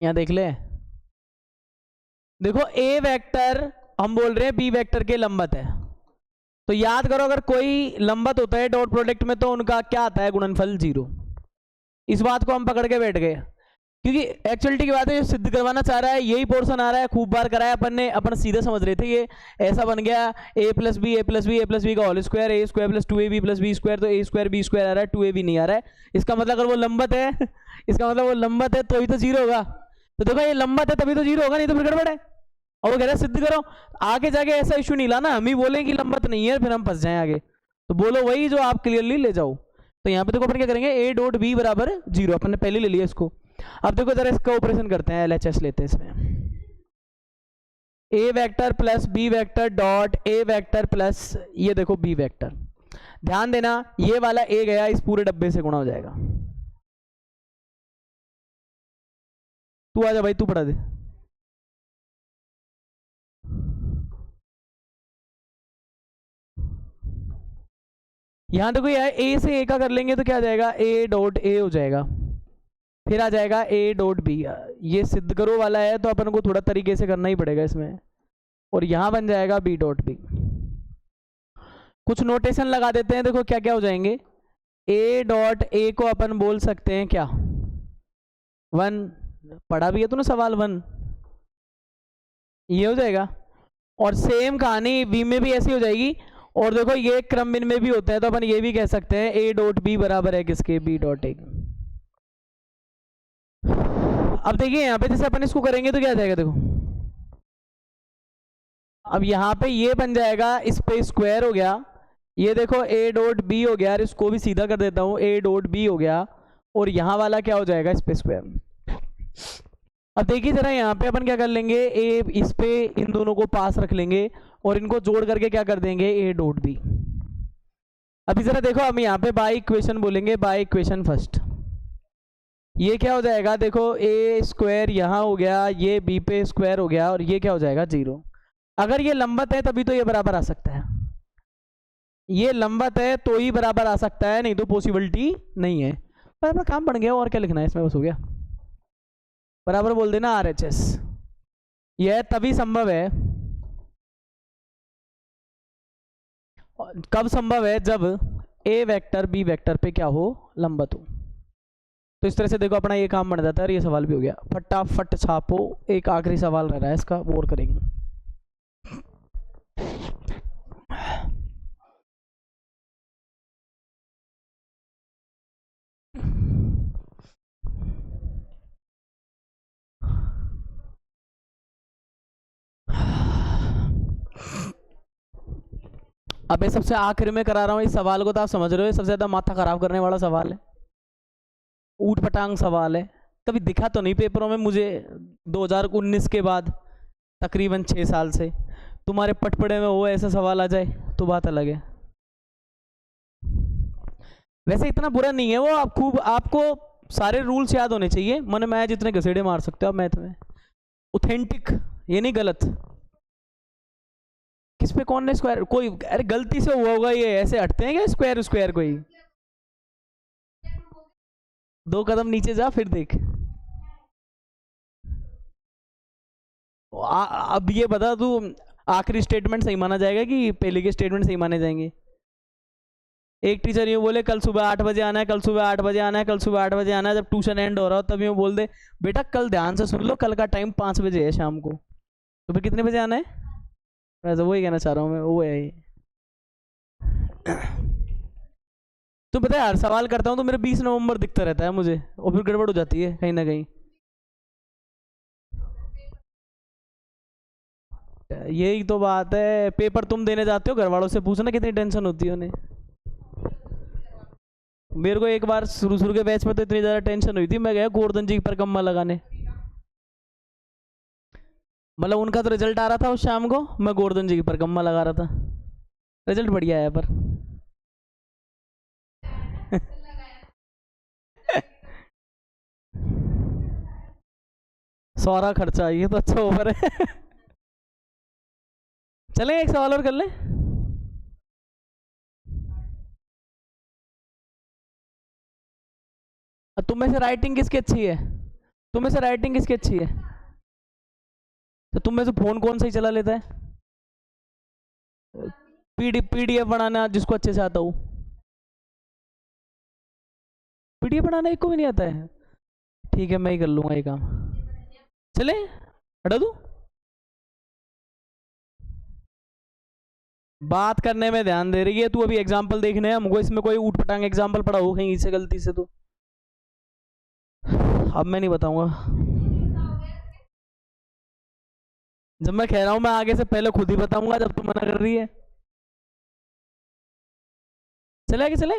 यहां देख ले, देखो ए वेक्टर हम बोल रहे हैं बी वेक्टर के लंबवत है, तो याद करो अगर कोई लंबवत होता है डॉट प्रोडक्ट में तो उनका क्या आता है, गुणनफल 0। इस बात को हम पकड़ के बैठ गए, क्योंकि एक्चुअलिटी की बात है, जो सिद्ध करवाना चाह रहा है यही पोर्शन आ रहा है, खूब बार कराया अपन ने, अपन सीधे समझ रहे थे ये ऐसा बन गया, a प्लस बी का whole square, A square plus 2ab plus B square, तो a स्क्वायर बी स्क्वायर आ रहा है, 2ab नहीं आ रहा है। इसका मतलब अगर वो लंबवत है इसका मतलब वो लंबवत है तो ही तो 0 होगा। तो देखो ये लंबवत है तभी तो 0 होगा, नहीं तो फिर गड़बड़ है। और वो कह रहा है सिद्ध करो, आगे जाके ऐसा इशू नहीं लाना, हम ही बोलें कि लंबवत नहीं है फिर हम फंस जाएं आगे। तो बोलो वही जो आप क्लियरली ले जाओ। तो यहाँ पे देखो अपन क्या करेंगे, ए डॉट बी बराबर 0, अपन ने पहले ले लिया इसको। अब देखो जरा इसका ऑपरेशन करते हैं, एलएचएस लेते हैं इसमें। A vector plus B vector dot A vector plus ये देखो बी वेक्टर। ध्यान देना ये वाला ए गया इस पूरे डब्बे से गुणा हो जाएगा। तू आजा भाई, तू पढ़ा दे। यहां देखो यार ए से ए का कर लेंगे तो क्या आ जाएगा, ए डॉट ए हो जाएगा, फिर आ जाएगा ए डॉट बी। ये सिद्ध करो वाला है तो अपन को थोड़ा तरीके से करना ही पड़ेगा इसमें। और यहां बन जाएगा बी डॉट बी। कुछ नोटेशन लगा देते हैं, देखो क्या क्या हो जाएंगे। ए डॉट ए को अपन बोल सकते हैं क्या, 1, पढ़ा भी है तूने सवाल 1, ये हो जाएगा। और सेम कहानी बी में भी ऐसी हो जाएगी। और देखो ये क्रम भिन्न में भी होते हैं तो अपन ये भी कह सकते हैं ए डॉट बी बराबर है किसके, बी डॉट ए। अब देखिए यहाँ पे जैसे अपन इसको करेंगे तो क्या आ जाएगा, देखो अब यहाँ पे ये बन जाएगा, इस पे स्क्वायर हो गया। ये देखो ए डॉट बी हो गया, इसको भी सीधा कर देता हूँ, ए डॉट बी हो गया। और यहाँ वाला क्या हो जाएगा, इस पे स्क्वायर। अब देखिए जरा यहाँ पे अपन क्या कर लेंगे, ए इस पे इन दोनों को पास रख लेंगे और इनको जोड़ करके क्या कर देंगे, ए डॉट बी। अभी जरा देखो हम यहाँ पे बाय इक्वेशन बोलेंगे, बाय इक्वेशन फर्स्ट। ये क्या हो जाएगा, देखो ए स्क्वायर यहाँ हो गया, ये बी पे स्क्वायर हो गया और ये क्या हो जाएगा 0। अगर ये लंबत है तभी तो ये बराबर आ सकता है, ये लंबत है तो ही बराबर आ सकता है, नहीं तो पॉसिबिलिटी नहीं है। पर अपना काम बन गया, और क्या लिखना है इसमें, बस हो गया। बराबर बोल देना आरएचएस। यह तभी संभव है, कब संभव है, जब ए वेक्टर बी वेक्टर पे क्या हो, लंबत हो। तो इस तरह से देखो अपना ये काम बन जाता है। ये सवाल भी हो गया, फटाफट छापो। एक आखिरी सवाल रह रहा है इसका, वो और करेंगे। अब ये सबसे आखिर में करा रहा हूँ इस सवाल को, तो आप समझ रहे हो सबसे ज्यादा माथा खराब करने वाला सवाल है, ऊट पटांग सवाल है। कभी दिखा तो नहीं पेपरों में मुझे 2019 के बाद, तकरीबन 6 साल से। तुम्हारे पटपड़े में वो ऐसा सवाल आ जाए तो बात अलग है। वैसे इतना बुरा नहीं है वो, आप खूब, आपको सारे रूल्स याद होने चाहिए। मन में जितने घसेड़े मार सकते हो आप मैथ में, ऑथेंटिक, ये नहीं गलत। किस पे कौन ने स्क्वायर, कोई अरे गलती से हुआ होगा, ये ऐसे हटते हैं क्या स्क्वायर स्क्वायर, कोई 2 कदम नीचे जा फिर देख। अब ये बता तू, आखिरी स्टेटमेंट सही माना जाएगा कि पहले के स्टेटमेंट सही माने जाएंगे। एक टीचर यूँ बोले कल सुबह 8 बजे आना है, कल सुबह 8 बजे आना है, कल सुबह 8 बजे आना है, जब ट्यूशन एंड हो रहा हो तब यूँ बोल दे बेटा कल ध्यान से सुन लो, कल का टाइम 5 बजे है शाम को। तो फिर कितने बजे आना है, वैसे वही कहना चाह रहा हूँ मैं, वो है ये। तो पता है हर सवाल करता हूँ तो मेरे 20 नवंबर दिखता रहता है मुझे, और फिर गड़बड़ हो जाती है कहीं ना कहीं। यही तो बात है, पेपर तुम देने जाते हो, घर वालों से पूछना कितनी टेंशन होती है उन्हें। मेरे को एक बार शुरू शुरू के बैच में तो इतनी ज़्यादा टेंशन हुई थी, मैं गया गोवर्धन जी पर कम्मा लगाने। मतलब उनका तो रिजल्ट आ रहा था उस शाम को, मैं गोवर्धन जी पर कम्मा लगा रहा था। रिजल्ट बढ़िया आया पर सारा खर्चा ये तो अच्छा ओवर है। चलें एक सवाल और कर लें। तुम में से राइटिंग किसकी अच्छी है, तुम में से राइटिंग किसकी अच्छी है, तो तुम में से फोन कौन सही चला लेता है, पीडीएफ बनाना जिसको अच्छे से आता हो। पीडीएफ बनाना एक को भी नहीं आता है, ठीक है मैं ही कर लूंगा ये काम। चले हटा दूं, बात करने में ध्यान दे रही है तू, अभी एग्जाम्पल देखने हैं हमको, इसमें कोई ऊट पटांग एग्जाम्पल पढ़ा हो कहीं से गलती से तो अब मैं नहीं बताऊंगा। जब मैं कह रहा हूं मैं आगे से पहले खुद ही बताऊंगा जब तू मना कर रही है। चले आगे चले।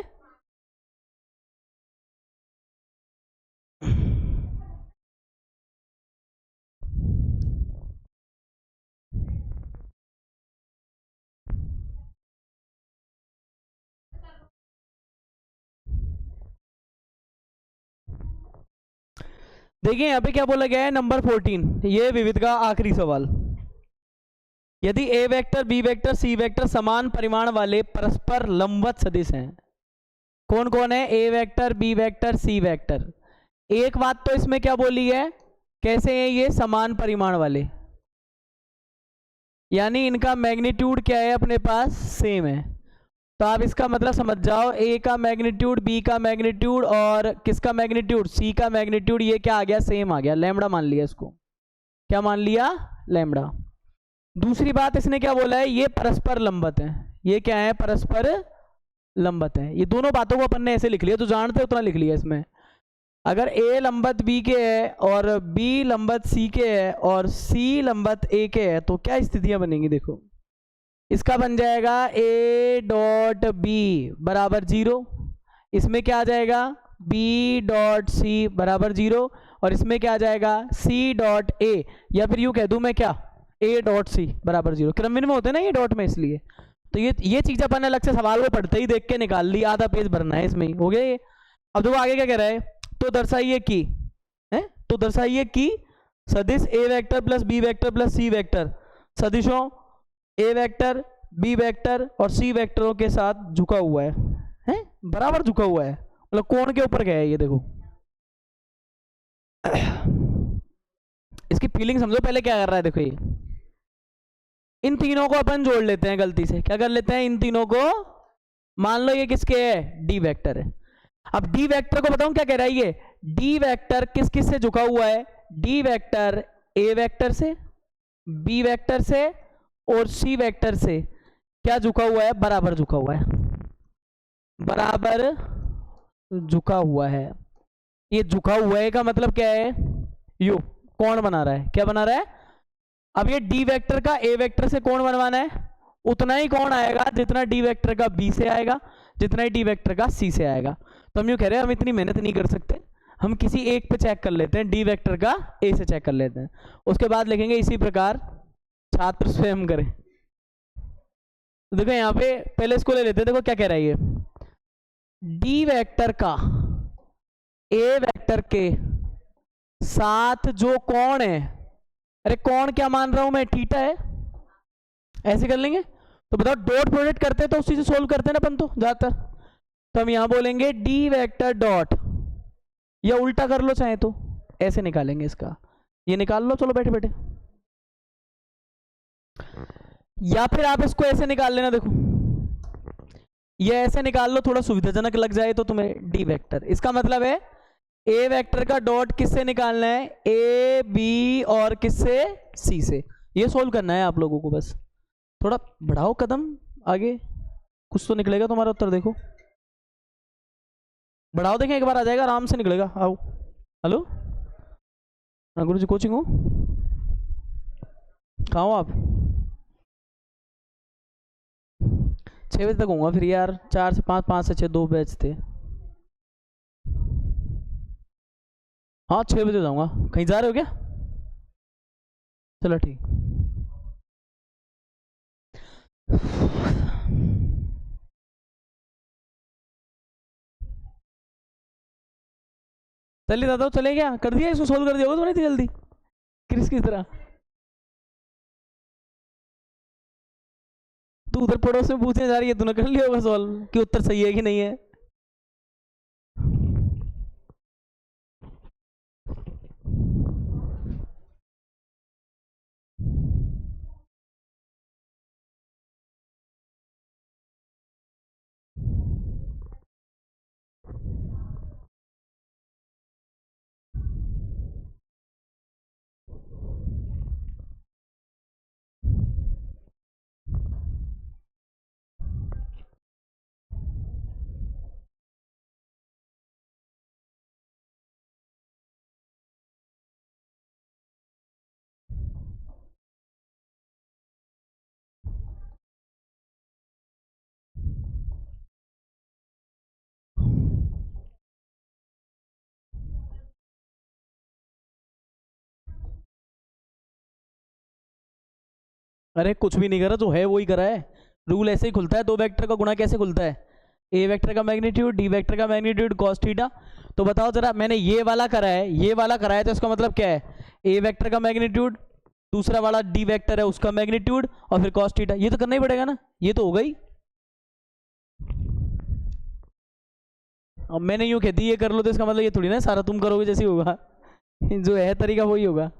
देखिए यहाँ पे क्या बोला गया है, नंबर 14, ये विविध का आखिरी सवाल। यदि A vector B vector C vector समान परिमाण वाले परस्पर लंबवत सदिश हैं। कौन कौन है? A vector B vector C vector. एक बात तो इसमें क्या बोली है, कैसे हैं ये समान परिमाण वाले, यानी इनका मैग्नीट्यूड क्या है अपने पास, सेम है। तो आप इसका मतलब समझ जाओ, ए का मैग्नीट्यूड बी का मैग्नीट्यूड और किसका मैग्नीट्यूड, सी का मैग्नीट्यूड, ये क्या आ गया, सेम आ गया, लैम्बडा मान लिया इसको। क्या मान लिया? लैम्बडा। दूसरी बात इसने क्या बोला है, ये परस्पर लंबवत है। ये क्या है? परस्पर लंबवत है। ये दोनों बातों को अपन ने ऐसे लिख लिया, तो जानते हो उतना लिख लिया इसमें। अगर ए लंबवत बी के है और बी लंबवत सी के है और सी लंबवत ए के है, तो क्या स्थितियां बनेंगी देखो। इसका बन जाएगा ए डॉट बी बराबर 0, इसमें क्या आ जाएगा, बी डॉट सी बराबर 0, और इसमें क्या आ जाएगा, सी डॉट ए, या फिर यूँ कह दूं मैं क्या, ए डॉट सी बराबर 0। क्रमविन में होते हैं ना ये डॉट में, इसलिए। तो ये चीज़ अपन अलग से सवाल को पढ़ते ही देख के निकाल ली, आधा पेज भरना है इसमें ही, हो गया ये। अब देखो आगे क्या कह रहा है, तो दर्शाइए कि, है तो दर्शाइए कि सदिश A vector plus B vector plus C vector सदिशों ए वेक्टर बी वेक्टर और सी वेक्टरों के साथ झुका हुआ है, बराबर झुका हुआ है, मतलब कोण के ऊपर गया है ये देखो। इसकी फीलिंग समझो पहले क्या कर रहा है, देखो ये इन तीनों को अपन जोड़ लेते हैं गलती से, क्या कर लेते हैं, इन तीनों को, मान लो ये किसके है, डी वेक्टर है। अब डी वेक्टर को बताऊं क्या कह रहा है ये, डी वेक्टर किस किस से झुका हुआ है, डी वेक्टर ए वेक्टर से, बी वेक्टर से और सी वेक्टर से क्या झुका हुआ है, बराबर झुका हुआ है, बराबर झुका हुआ है। ये झुका हुआ है का मतलब क्या है, यू कौन बना रहा है, क्या बना रहा है। अब ये डी वेक्टर का ए वेक्टर से कौन बनवाना है, उतना ही कौन आएगा जितना डी वेक्टर का बी से आएगा, जितना ही डी वेक्टर का सी से आएगा। तो हम यूँ कह रहे हैं हम इतनी मेहनत नहीं कर सकते, हम किसी एक पे चेक कर लेते हैं, डी वेक्टर का ए से चेक कर लेते हैं, उसके बाद लिखेंगे इसी प्रकार छात्र स्वयं करें। तो देखो यहाँ पे पहले इसको ले लेते हैं, देखो क्या कह रहा है ये, डी वेक्टर का ए वेक्टर के साथ जो कोण है, अरे कोण क्या मान रहा हूं मैं, थीटा है, ऐसे कर लेंगे। तो बताओ डॉट प्रोडक्ट करते हैं तो उसी से सोल्व करते हैं ना अपन तो ज्यादातर। तो हम यहां बोलेंगे डी वेक्टर डॉट, या उल्टा कर लो चाहे तो, ऐसे निकालेंगे इसका, ये निकाल लो चलो बैठे बैठे, या फिर आप इसको ऐसे निकाल लेना, देखो ये ऐसे निकाल लो, थोड़ा सुविधाजनक लग जाए तो तुम्हें, डी वेक्टर, इसका मतलब है ए वेक्टर का डॉट किससे निकालना है, ए बी और किससे, सी से। ये सोल्व करना है आप लोगों को, बस थोड़ा बढ़ाओ कदम आगे, कुछ तो निकलेगा तुम्हारा उत्तर, देखो बढ़ाओ, देखें एक बार आ जाएगा, आराम से निकलेगा, आओ। हेलो गुरु जी कोचिंग हो, कहाँ हो आप? 6 बजे तक होऊंगा फिर यार, 4 से 5, 5 से 6 2 बैच थे। हाँ 6 बजे जाऊंगा, कहीं जा रहे हो क्या? चलो ठीक। चलिए दादा चले क्या, कर दिया इसको, सोल्व कर दिया होगा तुमने इतनी जल्दी, क्रिस की तरह। तू उधर पड़ोस में पूछने जा रही है, तूने कर लिया होगा सॉल्व कि उत्तर सही है कि नहीं है। अरे कुछ भी नहीं करा, जो है वो ही करा है। रूल ऐसे ही खुलता है, दो वेक्टर का गुणा कैसे खुलता है, ए वेक्टर का मैग्नीट्यूड डी वेक्टर का मैग्नीट्यूड कॉस थीटा। तो बताओ जरा, मैंने ये वाला करा है, ये वाला करा है, तो इसका मतलब क्या है, ए वेक्टर का मैग्नीट्यूड, दूसरा वाला डी वेक्टर है उसका मैग्नीट्यूड, और फिर कॉस थीटा। ये तो करना ही पड़ेगा ना, ये तो हो गई। अब मैंने यूं कहती ये कर लो, तो इसका मतलब ये थोड़ी ना सारा तुम करोगे जैसे होगा। जो है तरीका वही होगा।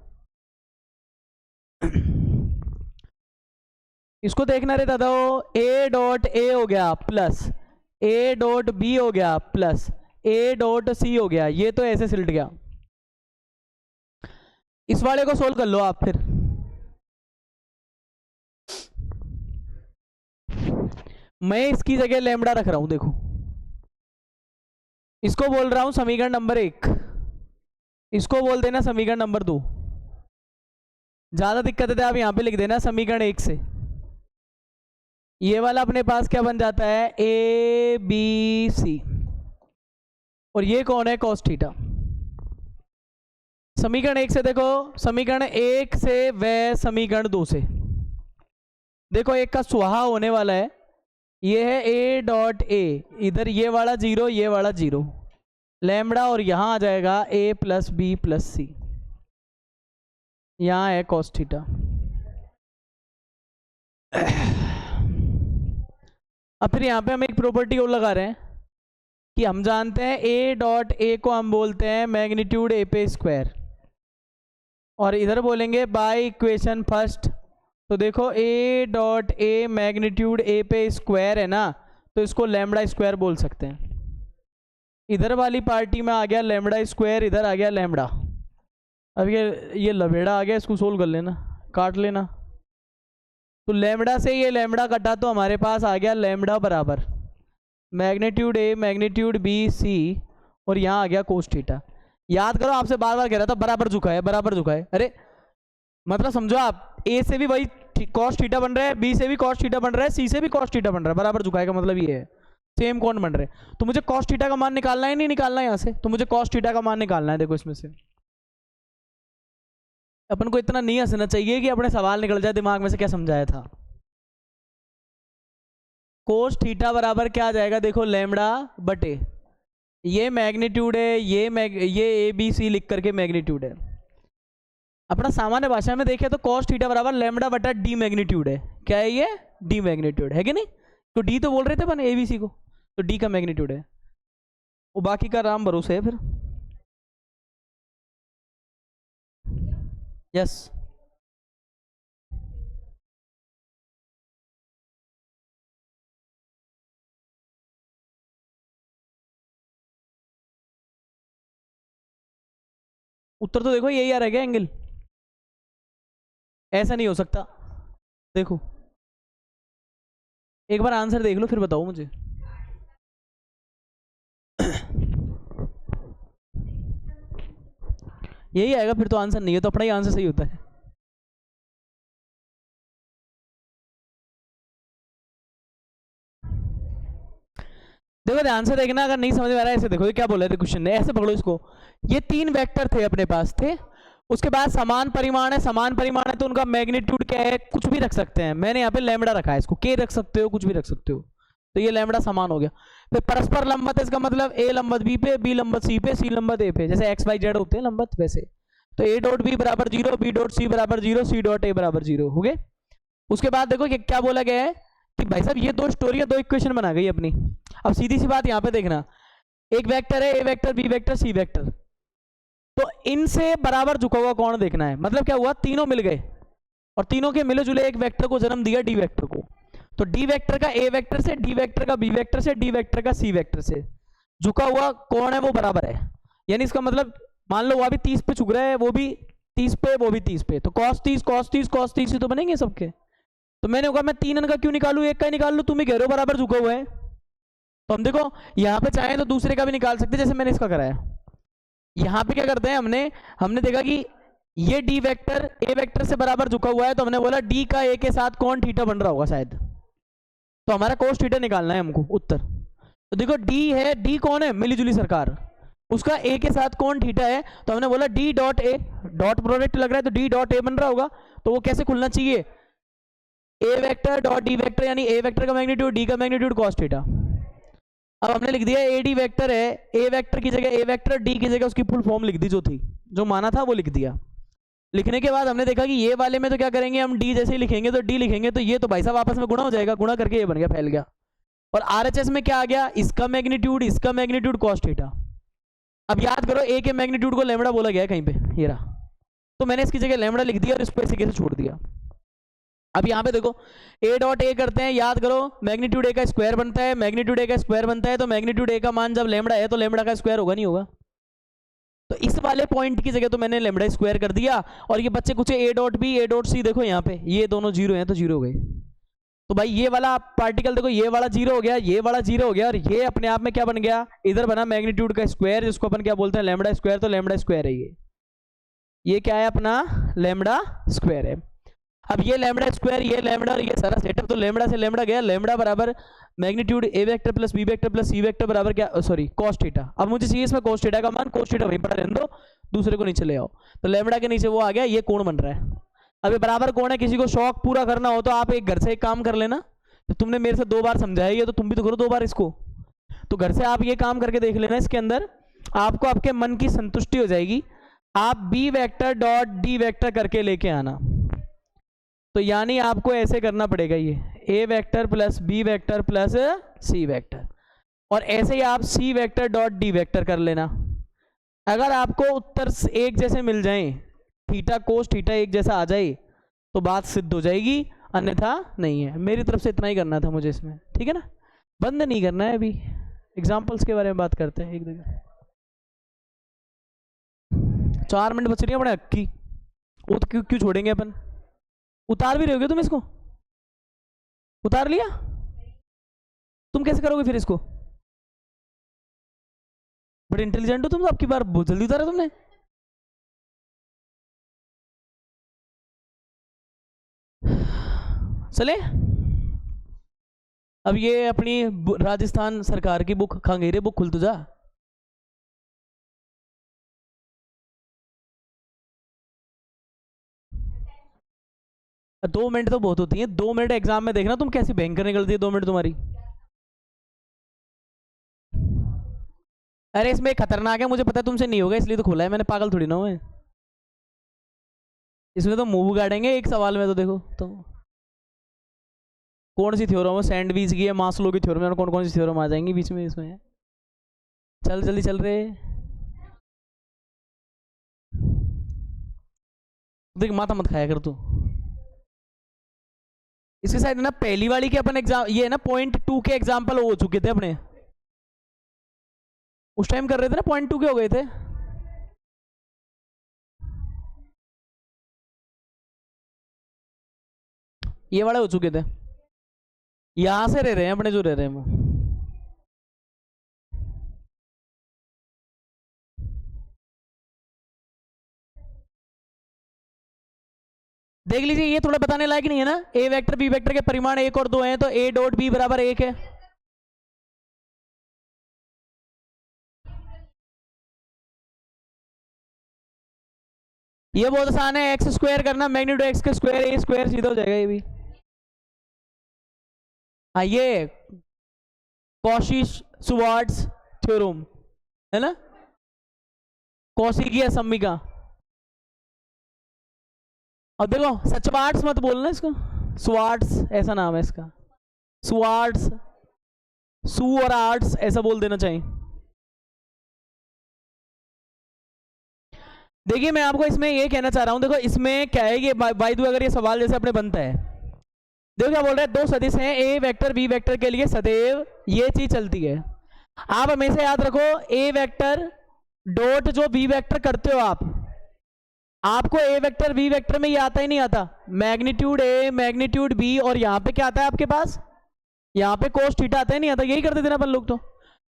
इसको देखना रहता था, ए डॉट ए हो गया प्लस ए डॉट बी हो गया प्लस ए डॉट सी हो गया, ये तो ऐसे सिलट गया। इस वाले को सोल्व कर लो आप फिर। मैं इसकी जगह लैम्बडा रख रहा हूं, देखो इसको बोल रहा हूं समीकरण नंबर 1, इसको बोल देना समीकरण नंबर 2। ज्यादा दिक्कत है तो आप यहां पे लिख देना समीकरण 1 से। ये वाला अपने पास क्या बन जाता है, ए बी सी, और ये कौन है, कॉस थीटा। समीकरण 1 से देखो, समीकरण 1 से व समीकरण 2 से देखो, एक का सुहा होने वाला है, ये है ए डॉट ए, इधर ये वाला 0 ये वाला 0, लैम्बडा, और यहां आ जाएगा ए प्लस बी प्लस सी, यहां है कॉस थीटा। अब फिर यहाँ पे हम एक प्रॉपर्टी और लगा रहे हैं कि हम जानते हैं ए डॉट ए को हम बोलते हैं मैग्नीट्यूड ए पे स्क्वायर, और इधर बोलेंगे बाय इक्वेशन फर्स्ट। तो देखो ए डॉट ए मैग्नीट्यूड ए पे स्क्वायर है ना, तो इसको लैम्बडा स्क्वायर बोल सकते हैं। इधर वाली पार्टी में आ गया लैम्बडा स्क्वायर, इधर आ गया लैम्बडा। अब ये लबेड़ा आ गया, इसको सोल्व कर लेना, काट लेना। तो लैम्बडा से ये लैम्बडा कटा तो हमारे पास आ गया लैम्बडा बराबर magnitude A magnitude B C, और यहाँ आ गया कोस थीटा। याद करो, आपसे बार बार कह रहा था बराबर झुका है बराबर झुका है। अरे मतलब समझो आप, ए से भी वही कॉस थीटा बन रहा है, बी से भी कॉस थीटा बन रहा है, सी से भी कॉस थीटा बन रहा है, बराबर झुकाए का मतलब ये है सेम कौन बन रहे हैं। तो मुझे कॉस थीटा का मान निकालना है, नहीं निकालना है यहाँ से, तो मुझे कॉस थीटा का मान निकालना है। देखो इसमें से अपन को इतना नहीं हंसना चाहिए कि अपने सवाल निकल जाए दिमाग में से क्या समझाया था। कोस थीटा बराबर क्या आ जाएगा, देखो लैम्बडा बटे ये मैग्नीट्यूड है, ये ए बी सी लिख करके मैग्नीट्यूड है। अपना सामान्य भाषा में देखें तो कॉस थीटा बराबर लैम्बडा बटा डी मैग्नीट्यूड है। क्या है ये, डी मैग्नीट्यूड है कि नहीं। तो डी तो बोल रहे थे अपन ए बी सी को, तो डी का मैग्नीट्यूड है, वो बाकी का राम भरोसे है फिर। यस उत्तर तो देखो यही आ रहा है एंगल, ऐसा नहीं हो सकता। देखो एक बार आंसर देख लो फिर बताओ मुझे। यही आएगा फिर तो आंसर नहीं है, तो अपना ही आंसर सही होता है। देखो ध्यान से देखना, अगर नहीं समझ में आ रहा है ऐसे देखो, ये क्या बोल रहे थे क्वेश्चन ने, ऐसे पकड़ो इसको। ये 3 वेक्टर थे अपने पास थे, उसके बाद समान परिमाण है, समान परिमाण है तो उनका मैग्नीट्यूड क्या है, कुछ भी रख सकते हैं। मैंने यहाँ पे लैम्बडा रखा है, इसको के रख सकते हो, कुछ भी रख सकते हो, तो ये लैम्बडा समान हो गया। फिर परस्पर लंबत है, इसका मतलब ए लंबत बी पे, बी लंबत सी पे, सी लंबत ए पे, जैसे एक्स वाई जेड होते हैं लंबत वैसे। तो ए डॉट बी बराबर 0, बी डॉट सी बराबर 0, सी डॉट ए बराबर 0 हो गए। उसके बाद देखो कि क्या बोला गया है कि भाई साहब ये 2 स्टोरी 2 इक्वेशन बना गई अपनी। अब सीधी सी बात यहाँ पे देखना, एक वेक्टर है A vector B vector C vector, तो इनसे बराबर झुका हुआ कौन देखना है। मतलब क्या हुआ, तीनों मिल गए और तीनों के मिले जुले एक वेक्टर को जन्म दिया, डी वेक्टर को। तो डी वेक्टर का ए वेक्टर से, डी वेक्टर का बी वेक्टर से, डी वेक्टर का सी वेक्टर से झुका हुआ कौन है, वो बराबर है। यानी इसका मतलब मान लो वो अभी 30 पे झुक रहा है, वो भी 30 पे, वो भी 30 पे, तो cos 30 cos 30 cos 30 से तो बनेंगे सबके। तो मैंने कहा मैं 3 का क्यों निकालू, एक का ही निकाल लू, तुम ही कह रहे हो बराबर झुका हुआ है। तो हम देखो यहाँ पे चाहे तो दूसरे का भी निकाल सकते, जैसे मैंने इसका कराया। यहाँ पे क्या करते हैं, हमने देखा कि ये डी वेक्टर ए वेक्टर से बराबर झुका हुआ है, तो हमने बोला डी का ए के साथ कौन थीटा बन रहा होगा शायद, तो हमारा कोस थीटा निकालना है हमको उत्तर। तो देखो डी है, डी कौन है, मिली जुली सरकार, उसका ए के साथ कौन थीटा है, तो हमने बोला D dot A, dot product लग रहा है तो डी डॉट ए बन रहा होगा, तो वो कैसे खुलना चाहिए, ए वेक्टर डॉट डी वेक्टर, यानी ए वेक्टर का मैग्नीट्यूड, डी का मैग्नीट्यूड कॉस थीटा। अब हमने लिख दिया ए डी वेक्टर है, ए वेक्टर की जगह ए वेक्टर, डी की जगह उसकी फुल फॉर्म लिख दी, जो थी, जो माना था वो लिख दिया। लिखने के बाद हमने देखा कि ये वाले में तो क्या करेंगे हम, डी जैसे ही लिखेंगे तो डी लिखेंगे, तो ये तो भाई साहब आपस में गुणा हो जाएगा, गुणा करके ये बन गया, फैल गया। और आरएचएस में क्या आ गया, इसका मैग्नीट्यूड कॉस थीटा। अब याद करो ए के मैग्नीट्यूड को लैम्बडा बोला गया है कहीं पे, ये रहा, तो मैंने इसकी जगह लैम्बडा लिख दिया और इसको ऐसे कैसे छोड़ दिया। अब यहाँ पे देखो ए डॉट ए करते हैं, याद करो मैग्नीट्यूड ए का स्क्वायर बनता है, मैग्नीट्यूड ए का स्क्वायर बनता है, तो मैग्नीट्यूड ए का मान जब लैम्बडा है तो लैम्बडा का स्क्वायर होगा, नहीं होगा? तो इस वाले पॉइंट की जगह तो मैंने लैम्बडा स्क्वायर कर दिया, और ये बच्चे कुछ A dot B, A dot C, देखो यहाँ पे ये दोनों जीरो हैं तो जीरो हो गए। तो भाई ये वाला पार्टिकल देखो, ये वाला जीरो हो गया, ये वाला जीरो हो गया, और ये अपने आप में क्या बन गया, इधर बना मैग्नीट्यूड का स्क्वायर, जिसको अपन क्या बोलते हैं, लैम्बडा स्क्वायर। तो लैम्बडा स्क्वायर है ये क्या है अपना, लैम्बडा स्क्वायर है। अब ये लैम्बडा स्क्वायर, ये लैम्बडा और ये सारा सेटअप, तो लैम्बडा से लैम्बडा गया, लैम्बडा बराबर magnitude A vector plus B vector plus C vector बराबर क्या, सॉरी कॉस थीटा। अब मुझे चाहिए इसमें कॉस थीटा का मान, कॉस थीटा वहीं पर रहने दो, दूसरे को नीचे ले आओ, तो लैम्बडा के नीचे वो आ गया, ये कोण बन रहा है। अब ये बराबर कोण है, किसी को शौक पूरा करना हो तो आप एक घर से एक काम कर लेना, तो तुमने मेरे से 2 बार समझाया ये, तो तुम भी तो करो 2 बार इसको, तो घर से आप ये काम करके देख लेना, इसके अंदर आपको आपके मन की संतुष्टि हो जाएगी। आप B vector dot D vector करके लेके आना, तो यानी आपको ऐसे करना पड़ेगा, ये A vector plus B vector plus C vector, और ऐसे ही आप C vector dot D vector कर लेना। अगर आपको उत्तर एक जैसे मिल जाएं, थीटा कोस थीटा एक जैसा आ जाए तो बात सिद्ध हो जाएगी, अन्यथा नहीं है। मेरी तरफ से इतना ही करना था मुझे इसमें, ठीक है ना, बंद नहीं करना है। अभी एग्जाम्पल्स के बारे में बात करते हैं, एक देखो 4 मिनट बच रही है अपने अक्की, वो तो क्यों छोड़ेंगे अपन। उतार भी रहोगे तुम इसको, उतार लिया, तुम कैसे करोगे फिर इसको, बड़े इंटेलिजेंट हो तुम तो, आपकी बार बहुत जल्दी उतारा तुमने। चले अब ये अपनी राजस्थान सरकार की बुक खंगेरे बुक खुल तो जा। दो मिनट तो बहुत होती है, 2 मिनट एग्जाम में देखना तुम कैसी भयंकर निकलती है 2 मिनट तुम्हारी। अरे इसमें खतरनाक है, मुझे पता है तुमसे नहीं होगा इसलिए तो खोला है मैंने, पागल थोड़ी ना हूं मैं। इसमें तो मुंह गाड़ेंगे एक सवाल में, तो देखो तो कौन सी थ्योरम है, सैंडविच की है, मास्लो की थ्योरम है, कौन कौन सी थ्योरम आ जाएंगी बीच में इसमें। चल जल्दी चल रहे, देख माथा मत खाया कर तू। इसके साइड ना पहली वाली के अपन एग्जाम, ये है ना .2 के एग्जाम्पल हो चुके थे अपने, उस टाइम कर रहे थे ना, .2 के हो गए थे। ये वाले हो चुके थे, यहां से रह रहे हैं अपने जो रह रहे हैं वो। देख लीजिए ये थोड़ा बताने लायक नहीं है ना, ए वेक्टर बी वेक्टर के परिमाण 1 और 2 हैं, तो ए डॉट बी बराबर 1 है। ये बहुत आसान है, एक्स स्क्वायर करना, मैग्नीट्यूड एक्स के स्क्वायर ए स्क्वायर सीधा हो जाएगा ये भी। हाँ ये कॉशी श्वार्ट्ज थ्योरम है ना, कॉशी की असम्मी का। अब देखो सचवार्ट्स मत बोलना इसको, स्वार्ट्स ऐसा नाम है इसका, स्वार्ट्स, सू और आर्ट्स ऐसा बोल देना चाहिए। देखिए मैं आपको इसमें ये कहना चाह रहा हूं, देखो इसमें क्या है, ये बाय द वे अगर ये सवाल जैसे अपने बनता है, देखो क्या बोल रहे हैं, 2 सदिश हैं, ए वेक्टर बी वेक्टर के लिए सदैव ये चीज चलती है। आप हमेशा याद रखो ए वेक्टर डॉट जो बी वेक्टर करते हो आपको ए वेक्टर बी वेक्टर में ये आता ही नहीं आता, मैग्नीट्यूड ए मैग्नीट्यूड बी, और यहाँ पे क्या आता है आपके पास, यहाँ पे कोस थीटा आता है नहीं आता, यही करते थे ना अपन लोग। तो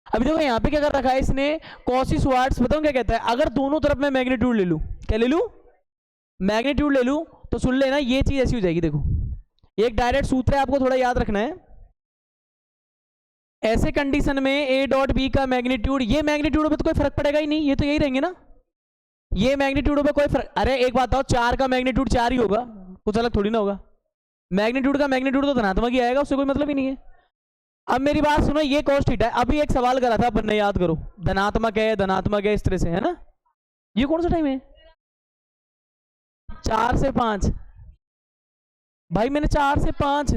अभी देखो यहाँ पे क्या कर रखा है इसने, कॉसी स्वार्ट्स, बताऊँ क्या कहता है, अगर दोनों तरफ मैं मैग्नीट्यूड ले लूँ, क्या ले लूँ, मैग्नीट्यूड ले लूँ, तो सुन लेना ये चीज ऐसी हो जाएगी। देखो एक डायरेक्ट सूत्र है, आपको थोड़ा याद रखना है। ऐसे कंडीशन में ए डॉट बी का मैग्नीट्यूड, ये मैग्नीट्यूड पे तो कोई फर्क पड़ेगा ही नहीं, ये तो यही रहेंगे ना, ये मैग्नीट्यूड पे कोई फर्क, अरे एक बात बताओ 4 का मैग्नीट्यूड 4 ही होगा, कुछ अलग थोड़ी ना होगा। मैग्नीट्यूड का मैग्नीट्यूड तो धनात्मक ही आएगा, उससे कोई मतलब ही नहीं है। अब मेरी बात सुनो, ये cos थीटा है। अभी एक सवाल करा था अपन ने, याद करो, धनात्मक है इस तरह से, है ना। ये कौन सा टाइम है? 4 से 5। भाई मैंने 4 से 5,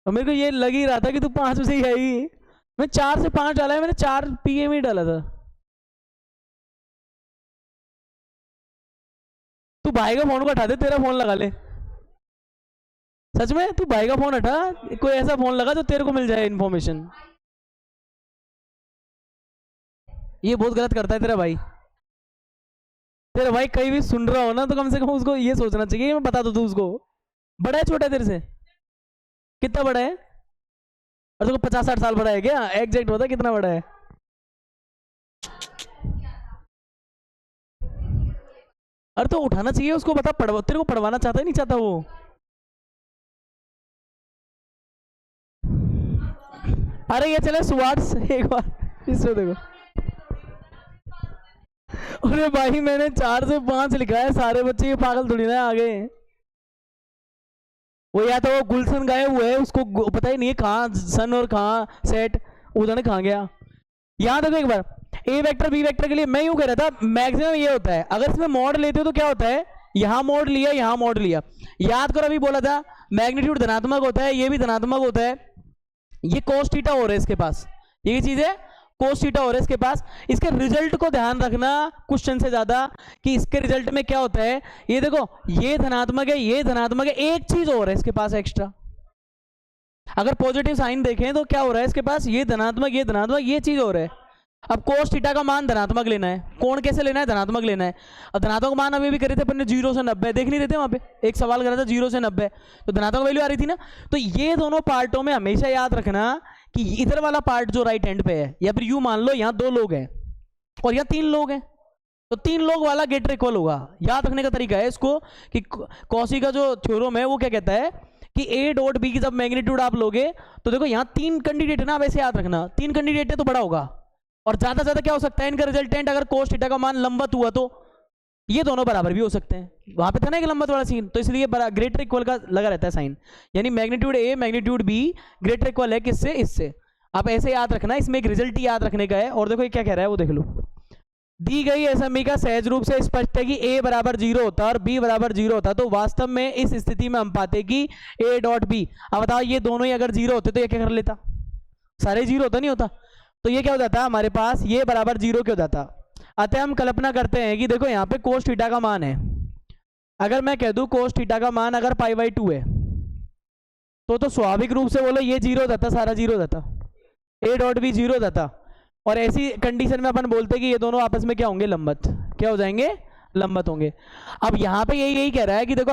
और मेरे को ये लग ही रहा था कि तू 5 से ही आएगी। मैं 4 से 5 डाला है, मैंने 4 PM ही डाला था। तू भाई का फोन को हटा दे, तेरा फोन लगा ले। सच में तू भाई का फोन हटा, कोई ऐसा फोन लगा जो तेरे को मिल जाए इन्फॉर्मेशन। ये बहुत गलत करता है तेरा भाई। तेरा भाई कहीं भी सुन रहा हो ना, तो कम से कम उसको ये सोचना चाहिए, मैं बता दूं तू उसको। बड़ा है छोटा है तेरे से? कितना बड़ा है? और तुमको 50-60 साल बड़ा है क्या? एग्जैक्ट बता कितना बड़ा है। अरे तो उठाना चाहिए उसको, बता। पढ़वा, तेरे को पढ़वाना चाहता है नहीं चाहता वो? अरे ये चले स्वाट्स एक बार इसमें देखो। अरे भाई मैंने 4 से 5 लिखा है, सारे बच्चे ये पागल थोड़ी ना आगे। वो या तो वो गुलशन गए हुए है, उसको पता ही नहीं है कहाँ सन और कहाँ सेट, उधर कहाँ गया। यहाँ देखो एक बार, ए वेक्टर बी वेक्टर के लिए मैं यूं कह रहा था, मैक्सिमम ये होता है अगर इसमें मॉड लेते हो तो क्या होता है, यहाँ मॉड लिया यहाँ मॉड लिया। याद करो अभी बोला था मैग्नीट्यूड धनात्मक होता है, ये भी धनात्मक होता है। ये cos थीटा हो रहा है इसके पास, ये चीज है cos थीटा हो रहा है इसके पास। इसके रिजल्ट को ध्यान रखना क्वेश्चन से ज्यादा, कि इसके रिजल्ट में क्या होता है। ये देखो, ये धनात्मक है, ये धनात्मक है, एक चीज और है इसके पास एक्स्ट्रा। अगर पॉजिटिव साइन देखें तो क्या हो रहा है इसके पास, ये धनात्मक ये चीज हो रहा है। अब cos थीटा का मान धनात्मक लेना है, कोण कैसे लेना है, धनात्मक लेना है। और धनात्मक मान अभी भी करे थे अपन ने 0 से 90, देख नहीं रहे थे वहां पे, एक सवाल करा था 0 से 90, तो धनात्मक वैल्यू आ रही थी ना। तो ये दोनों पार्टों में हमेशा याद रखना कि इधर वाला पार्ट जो राइट हैंड पे है, या फिर यू मान लो यहाँ 2 लोग हैं और यहाँ 3 लोग हैं, तो 3 लोग वाला ग्रेटर इक्वल होगा। याद रखने का तरीका है इसको कि कॉसी का जो थ्योरम है वो क्या कहता है कि ए डॉट बी की जब मैग्नीट्यूड आप लोगे तो देखो यहाँ 3 कैंडिडेट है ना, वैसे याद रखना 3 कैंडिडेट है तो बड़ा होगा। और ज्यादा ज्यादा क्या हो सकता है इनका रिजल्टेंट, अगर cos थीटा का मान लंबवत हुआ तो ये दोनों बराबर भी हो सकते हैं। वहां पे था ना एक लंबवत वाला सीन, तो इसलिए ग्रेटर इक्वल का लगा रहता है साइन, यानी magnitude A magnitude be greater equal है किससे, इससे। आप ऐसे याद रखना, इसमें एक रिजल्ट ही याद रखने का है। और देखो ये क्या कह रहा है वो देख लो, दी गई असमीका सहज रूप से स्पष्ट है कि a बराबर 0 होता है और b बराबर 0 होता है, तो वास्तव में इस स्थिति में हम पाते कि a डॉट b। अब बताओ ये दोनों ही अगर 0 होते तो ये क्या कर लेता, सारे 0 होता नहीं होता, तो ये क्या हो जाता हमारे पास, ये बराबर 0 क्या हो जाता। अतः हम कल्पना करते हैं कि देखो यहाँ पे cos थीटा का मान है, अगर मैं कह दूं cos थीटा का मान अगर π/2 है तो स्वाभाविक रूप से बोलो ये 0 हो जाता, सारा 0 हो जाता, a डॉट b 0 हो जाता। और ऐसी कंडीशन में अपन बोलते हैं कि ये दोनों आपस में क्या होंगे, लंबवत, क्या हो जाएंगे, लंबवत होंगे। अब यहाँ पे यही कह रहा है कि देखो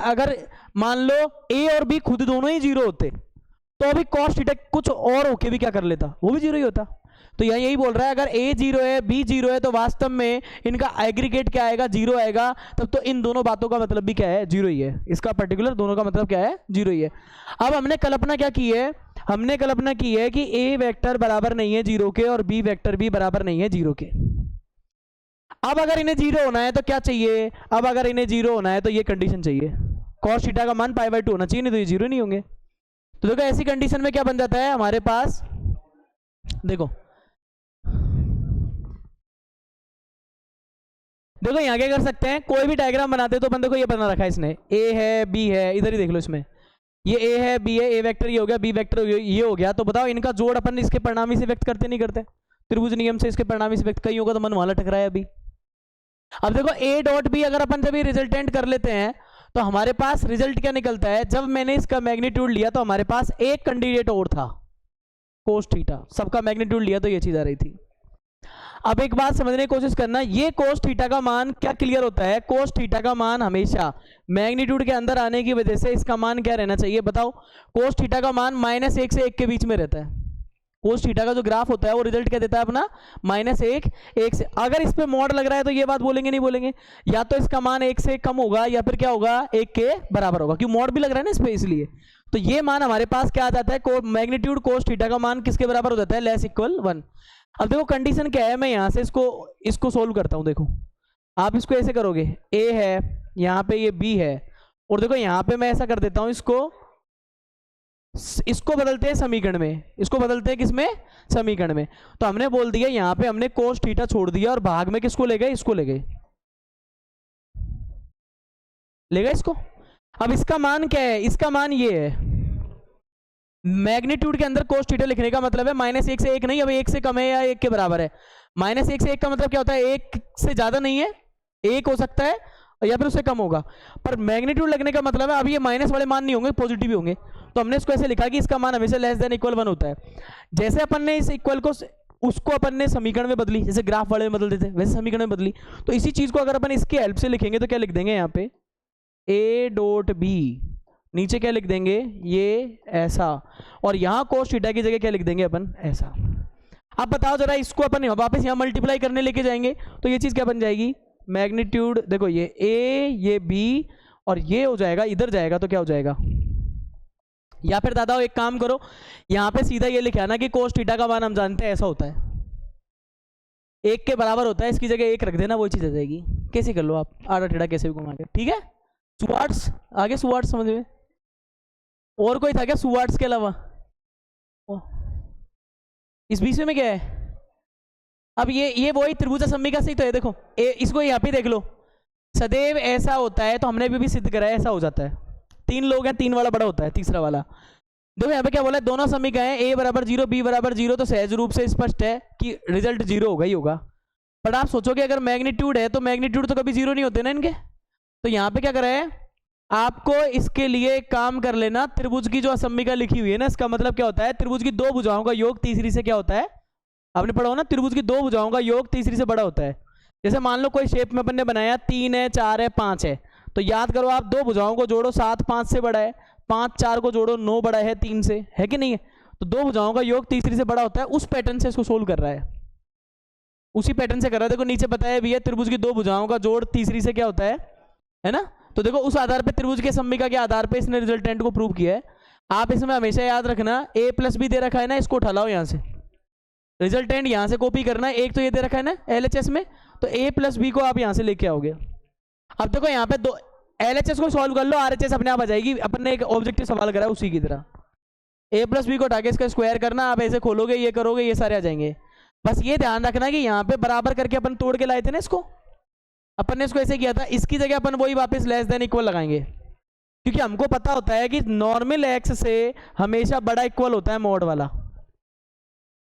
अगर मान लो a और b खुद दोनों ही 0 होते तो अभी cos थीटा कुछ और होके भी क्या कर लेता, वो भी 0 ही होता। तो यहाँ यही बोल रहा है अगर a 0 है b 0 है तो वास्तव में इनका एग्रीगेट क्या आएगा, 0 आएगा। तब तो इन दोनों बातों का मतलब भी क्या है, 0 ही है। इसका पर्टिकुलर दोनों का मतलब क्या है, 0 ही है। अब हमने कल्पना क्या की है, हमने कल्पना की है कि a वेक्टर बराबर नहीं है 0 के और b वेक्टर भी बराबर नहीं है 0 के। अब अगर इन्हें 0 होना है तो क्या चाहिए, अब अगर इन्हें 0 होना है तो ये कंडीशन चाहिए, cos थीटा का मान π/2 होना चाहिए, नहीं तो ये 0 नहीं होंगे। तो देखो ऐसी कंडीशन में क्या बन जाता है हमारे पास, देखो यहाँ क्या कर सकते हैं, कोई भी डायग्राम बनाते हैं तो बंदे को ये बना रखा है इसने, a है b है, इधर ही देख लो इसमें, ये a है b है, a वेक्टर ये हो गया, b वेक्टर ये हो गया। तो बताओ इनका जोड़ अपन इसके परिणामी से व्यक्त करते नहीं करते, त्रिभुज नियम से इसके परिणामी से व्यक्त, कहीं होगा तो मन वहां लटक रहा है अभी। अब देखो a डॉट b अगर अपन जब ये रिजल्टेंट कर लेते हैं तो हमारे पास रिजल्ट क्या निकलता है, जब मैंने इसका मैग्नीट्यूड लिया तो हमारे पास एक कैंडिडेट और था cos थीटा, सबका मैग्नीट्यूड लिया तो ये चीज आ रही थी। अब एक बात समझने की कोशिश करना, ये cos थीटा का मान क्या क्लियर होता है, cos थीटा का मान हमेशा मैग्नीट्यूड के अंदर आने की वजह से इसका मान क्या रहना चाहिए, बताओ। cos थीटा का मान -1 से 1 के बीच में रहता है। cos थीटा का जो ग्राफ होता है वो रिजल्ट क्या देता है अपना, -1 1 से। अगर इस पे मॉड लग रहा है तो ये बात बोलेंगे नहीं बोलेंगे, या तो इसका मान 1 से कम होगा या फिर क्या होगा, 1 के बराबर होगा, क्यों मॉड भी लग रहा है ना इस पे, इसलिए। तो ये मान हमारे पास क्या आ जाता है, मैग्नीट्यूड cos थीटा का मान किसके बराबर हो जाता है, <<1। अब देखो कंडीशन क्या है, मैं यहां से इसको सोल्व करता हूं। देखो आप इसको ऐसे करोगे, a है, यहाँ पे ये b है, और देखो यहाँ पे मैं ऐसा कर देता हूँ, इसको बदलते हैं समीकरण में, इसको बदलते हैं किसमें, समीकरण में। तो हमने बोल दिया यहाँ पे हमने कोस थीटा छोड़ दिया और भाग में किसको ले गए, इसको ले गए, इसको। अब इसका मान क्या है, इसका मान ये है, मैग्नीट्यूड के अंदर कोस थीटा लिखने का मतलब है -1 से 1 नहीं, अब 1 से कम है या 1 के बराबर है। -1 से 1 का मतलब क्या होता है, 1 से ज्यादा नहीं है, 1 हो सकता है या फिर उससे कम होगा, पर मैग्नीट्यूड लगने का मतलब है अब ये माइनस वाले मान नहीं होंगे, पॉजिटिव ही होंगे। तो हमने इसको ऐसे लिखा कि इसका मान हमेशा लेस देन इक्वल 1 होता है। जैसे अपन ने इस इक्वल को, उसको अपन ने समीकरण में बदली, जैसे ग्राफ वाले में बदल देते वैसे समीकरण में बदली, तो इसी चीज को अगर अपन इसकी हेल्प से लिखेंगे तो क्या लिख देंगे, यहाँ पे a डॉट b, नीचे क्या लिख देंगे, ये ऐसा, और यहाँ कोस थीटा की जगह क्या लिख देंगे अपन, ऐसा। अब बताओ जरा, इसको अपन वापस यहाँ मल्टीप्लाई करने लेके जाएंगे तो ये चीज क्या बन जाएगी, मैग्नीट्यूड देखो ये a ये b और ये हो जाएगा, इधर जाएगा तो क्या हो जाएगा, या फिर दादा एक काम करो, यहाँ पे सीधा ये लिखा ना कि कोस थीटा का मान हम जानते हैं ऐसा होता है, 1 के बराबर होता है, इसकी जगह 1 रख देना, वो चीज आ जाएगी। कैसे कर लो आप, आड़ा टेढ़ा कैसे भी घुमा के, ठीक है। सुवार्ट्स आगे, सुवार्ट्स समझ में, और कोई था क्या सुवार्ट्स के अलावा, इस बीच में क्या है, अब ये वही त्रिभुज सममिका से ही तो है, देखो इसको यहाँ पे देख लो, सदैव ऐसा होता है, तो हमने भी सिद्ध करा है ऐसा हो जाता है। 3 लोग हैं, 3 वाला बड़ा होता है, तीसरा वाला। देखो यहाँ पे क्या बोला है, दोनों समीकरण a बराबर 0 b बराबर 0, तो सहज रूप से स्पष्ट है कि रिजल्ट 0 होगा ही होगा। पर आप सोचोगे अगर मैग्नीट्यूड है तो मैग्नीट्यूड तो कभी 0 नहीं होते ना इनके, तो यहाँ पे क्या करा है, आपको इसके लिए एक काम कर लेना, त्रिभुज की जो असम्मिका लिखी हुई है ना, इसका मतलब क्या होता है, त्रिभुज की 2 भुजाओं का योग तीसरी से क्या होता है, आपने पढ़ा हो ना, त्रिभुज की 2 भुजाओं का योग तीसरी से बड़ा होता है। जैसे मान लो कोई शेप में अपन ने बनाया, 3 है 4 है 5 है, तो याद करो आप 2 भुजाओं को जोड़ो, 7 5 से बड़ा है, 5 4 को जोड़ो 9 बड़ा है 3 से, है कि नहीं है। तो 2 भुजाओं का योग तीसरी से बड़ा होता है, उस पैटर्न से इसको सोल्व कर रहा है, उसी पैटर्न से कर रहा है। देखो नीचे बताया भी है, त्रिभुज की 2 भुजाओं का जोड़ तीसरी से क्या होता है ना। तो देखो उस आधार पे, त्रिभुज के सममिका के आधार पे इसने रिजल्टेंट को प्रूव किया है। आप इसमें हमेशा याद रखना, a प्लस बी दे रखा है ना, इसको उठा लाओ यहाँ से, रिजल्टेंट यहाँ से कॉपी करना है। एक तो ये दे रखा है ना LHS में, तो a प्लस बी को आप यहाँ से लेके आओगे। अब देखो यहाँ पे दो LHS को सॉल्व कर लो, RHS अपने आप आ जाएगी। अपन ने एक ऑब्जेक्टिव सवाल करा है उसी की तरह, a प्लस बी को उठा के इसका स्क्वायर करना, आप ऐसे खोलोगे, ये करोगे, ये सारे आ जाएंगे। बस ये ध्यान रखना कि यहाँ पे बराबर करके अपन तोड़ के लाए थे ना इसको, अपन ने इसको ऐसे किया था, इसकी जगह अपन वही वापस लेस देन इक्वल लगाएंगे, क्योंकि हमको पता होता है कि नॉर्मल एक्स से हमेशा बड़ा इक्वल होता है मॉड वाला,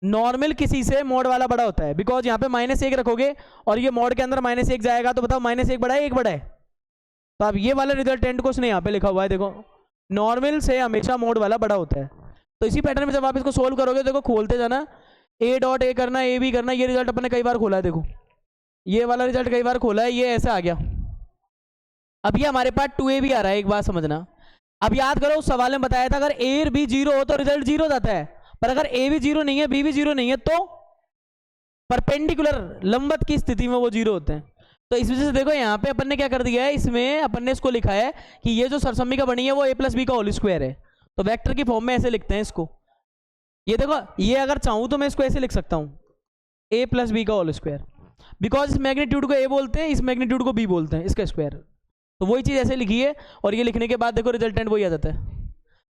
नॉर्मल किसी से मॉड वाला बड़ा होता है। बिकॉज यहाँ पे -1 रखोगे और ये मॉड के अंदर -1 जाएगा, तो बताओ -1 बड़ा है 1 बड़ा है, तो अब ये वाला रिजल्टेंट को उसने यहाँ पे लिखा हुआ है, देखो नॉर्मल से हमेशा मॉड वाला बड़ा होता है। तो इसी पैटर्न में जब आप इसको सोल्व करोगे, देखो खोलते जाना, a डॉट a करना, a b करना, ये रिजल्ट अपन ने कई बार खोला है, देखो ये वाला रिजल्ट कई बार खोला है, ये ऐसे आ गया। अब ये हमारे पास 2a भी आ रहा है, एक बात समझना। अब याद करो उस सवाल में बताया था, अगर a और b 0 हो तो रिजल्ट 0 जाता है, पर अगर a भी 0 नहीं है, b भी 0 नहीं है, तो परपेंडिकुलर लंबवत की स्थिति में वो 0 होते हैं। तो इस वजह से देखो यहाँ पे अपन ने क्या कर दिया है, इसमें अपन ने इसको लिखा है कि ये जो सरसम्मिका बनी है वो a प्लस बी का होल स्क्वायर है। तो वेक्टर की फॉर्म में ऐसे लिखते हैं इसको, ये देखो, ये अगर चाहूँ तो मैं इसको ऐसे लिख सकता हूँ, a प्लस बी का होल स्क्वायर, बिकॉज इस मैग्नीट्यूड को a बोलते हैं, इस मैग्नीट्यूड को b बोलते हैं, इसका स्क्वायर। तो वही चीज़ ऐसे लिखी है, और ये लिखने के बाद देखो रिजल्टेंट वही आ जाता है।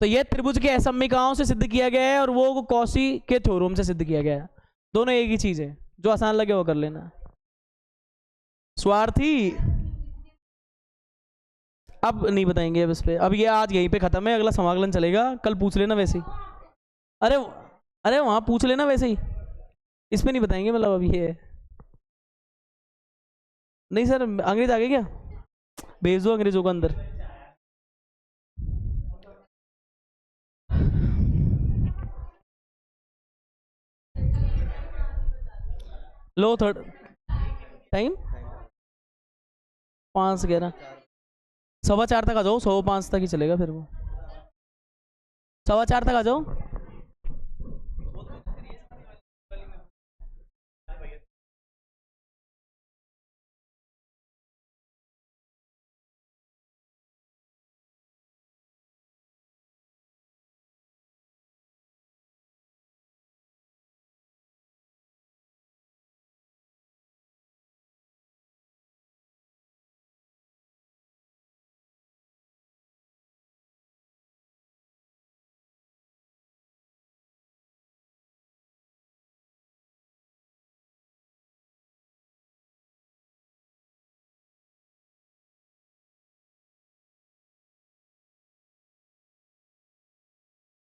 तो ये त्रिभुज के असम्मिकाओं से सिद्ध किया गया है, और वो कॉसी के थ्योरम से सिद्ध किया गया है। दोनों एक ही चीज़ है, जो आसान लगे वो कर लेना। स्वार्थी अब नहीं बताएंगे अब इस पे, अब ये आज यहीं पे खत्म है, अगला समाकलन चलेगा, कल पूछ लेना वैसे ही। अरे वहाँ पूछ लेना वैसे ही, इस पे नहीं बताएंगे, मतलब अभी ये नहीं सर। अंग्रेज आ गए क्या, भेज दो अंग्रेजों को अंदर। लो थर्ड टाइम 5:11, 4:15 तक आ जाओ, 5:15 तक ही चलेगा फिर वो, 4:15 तक आ जाओ।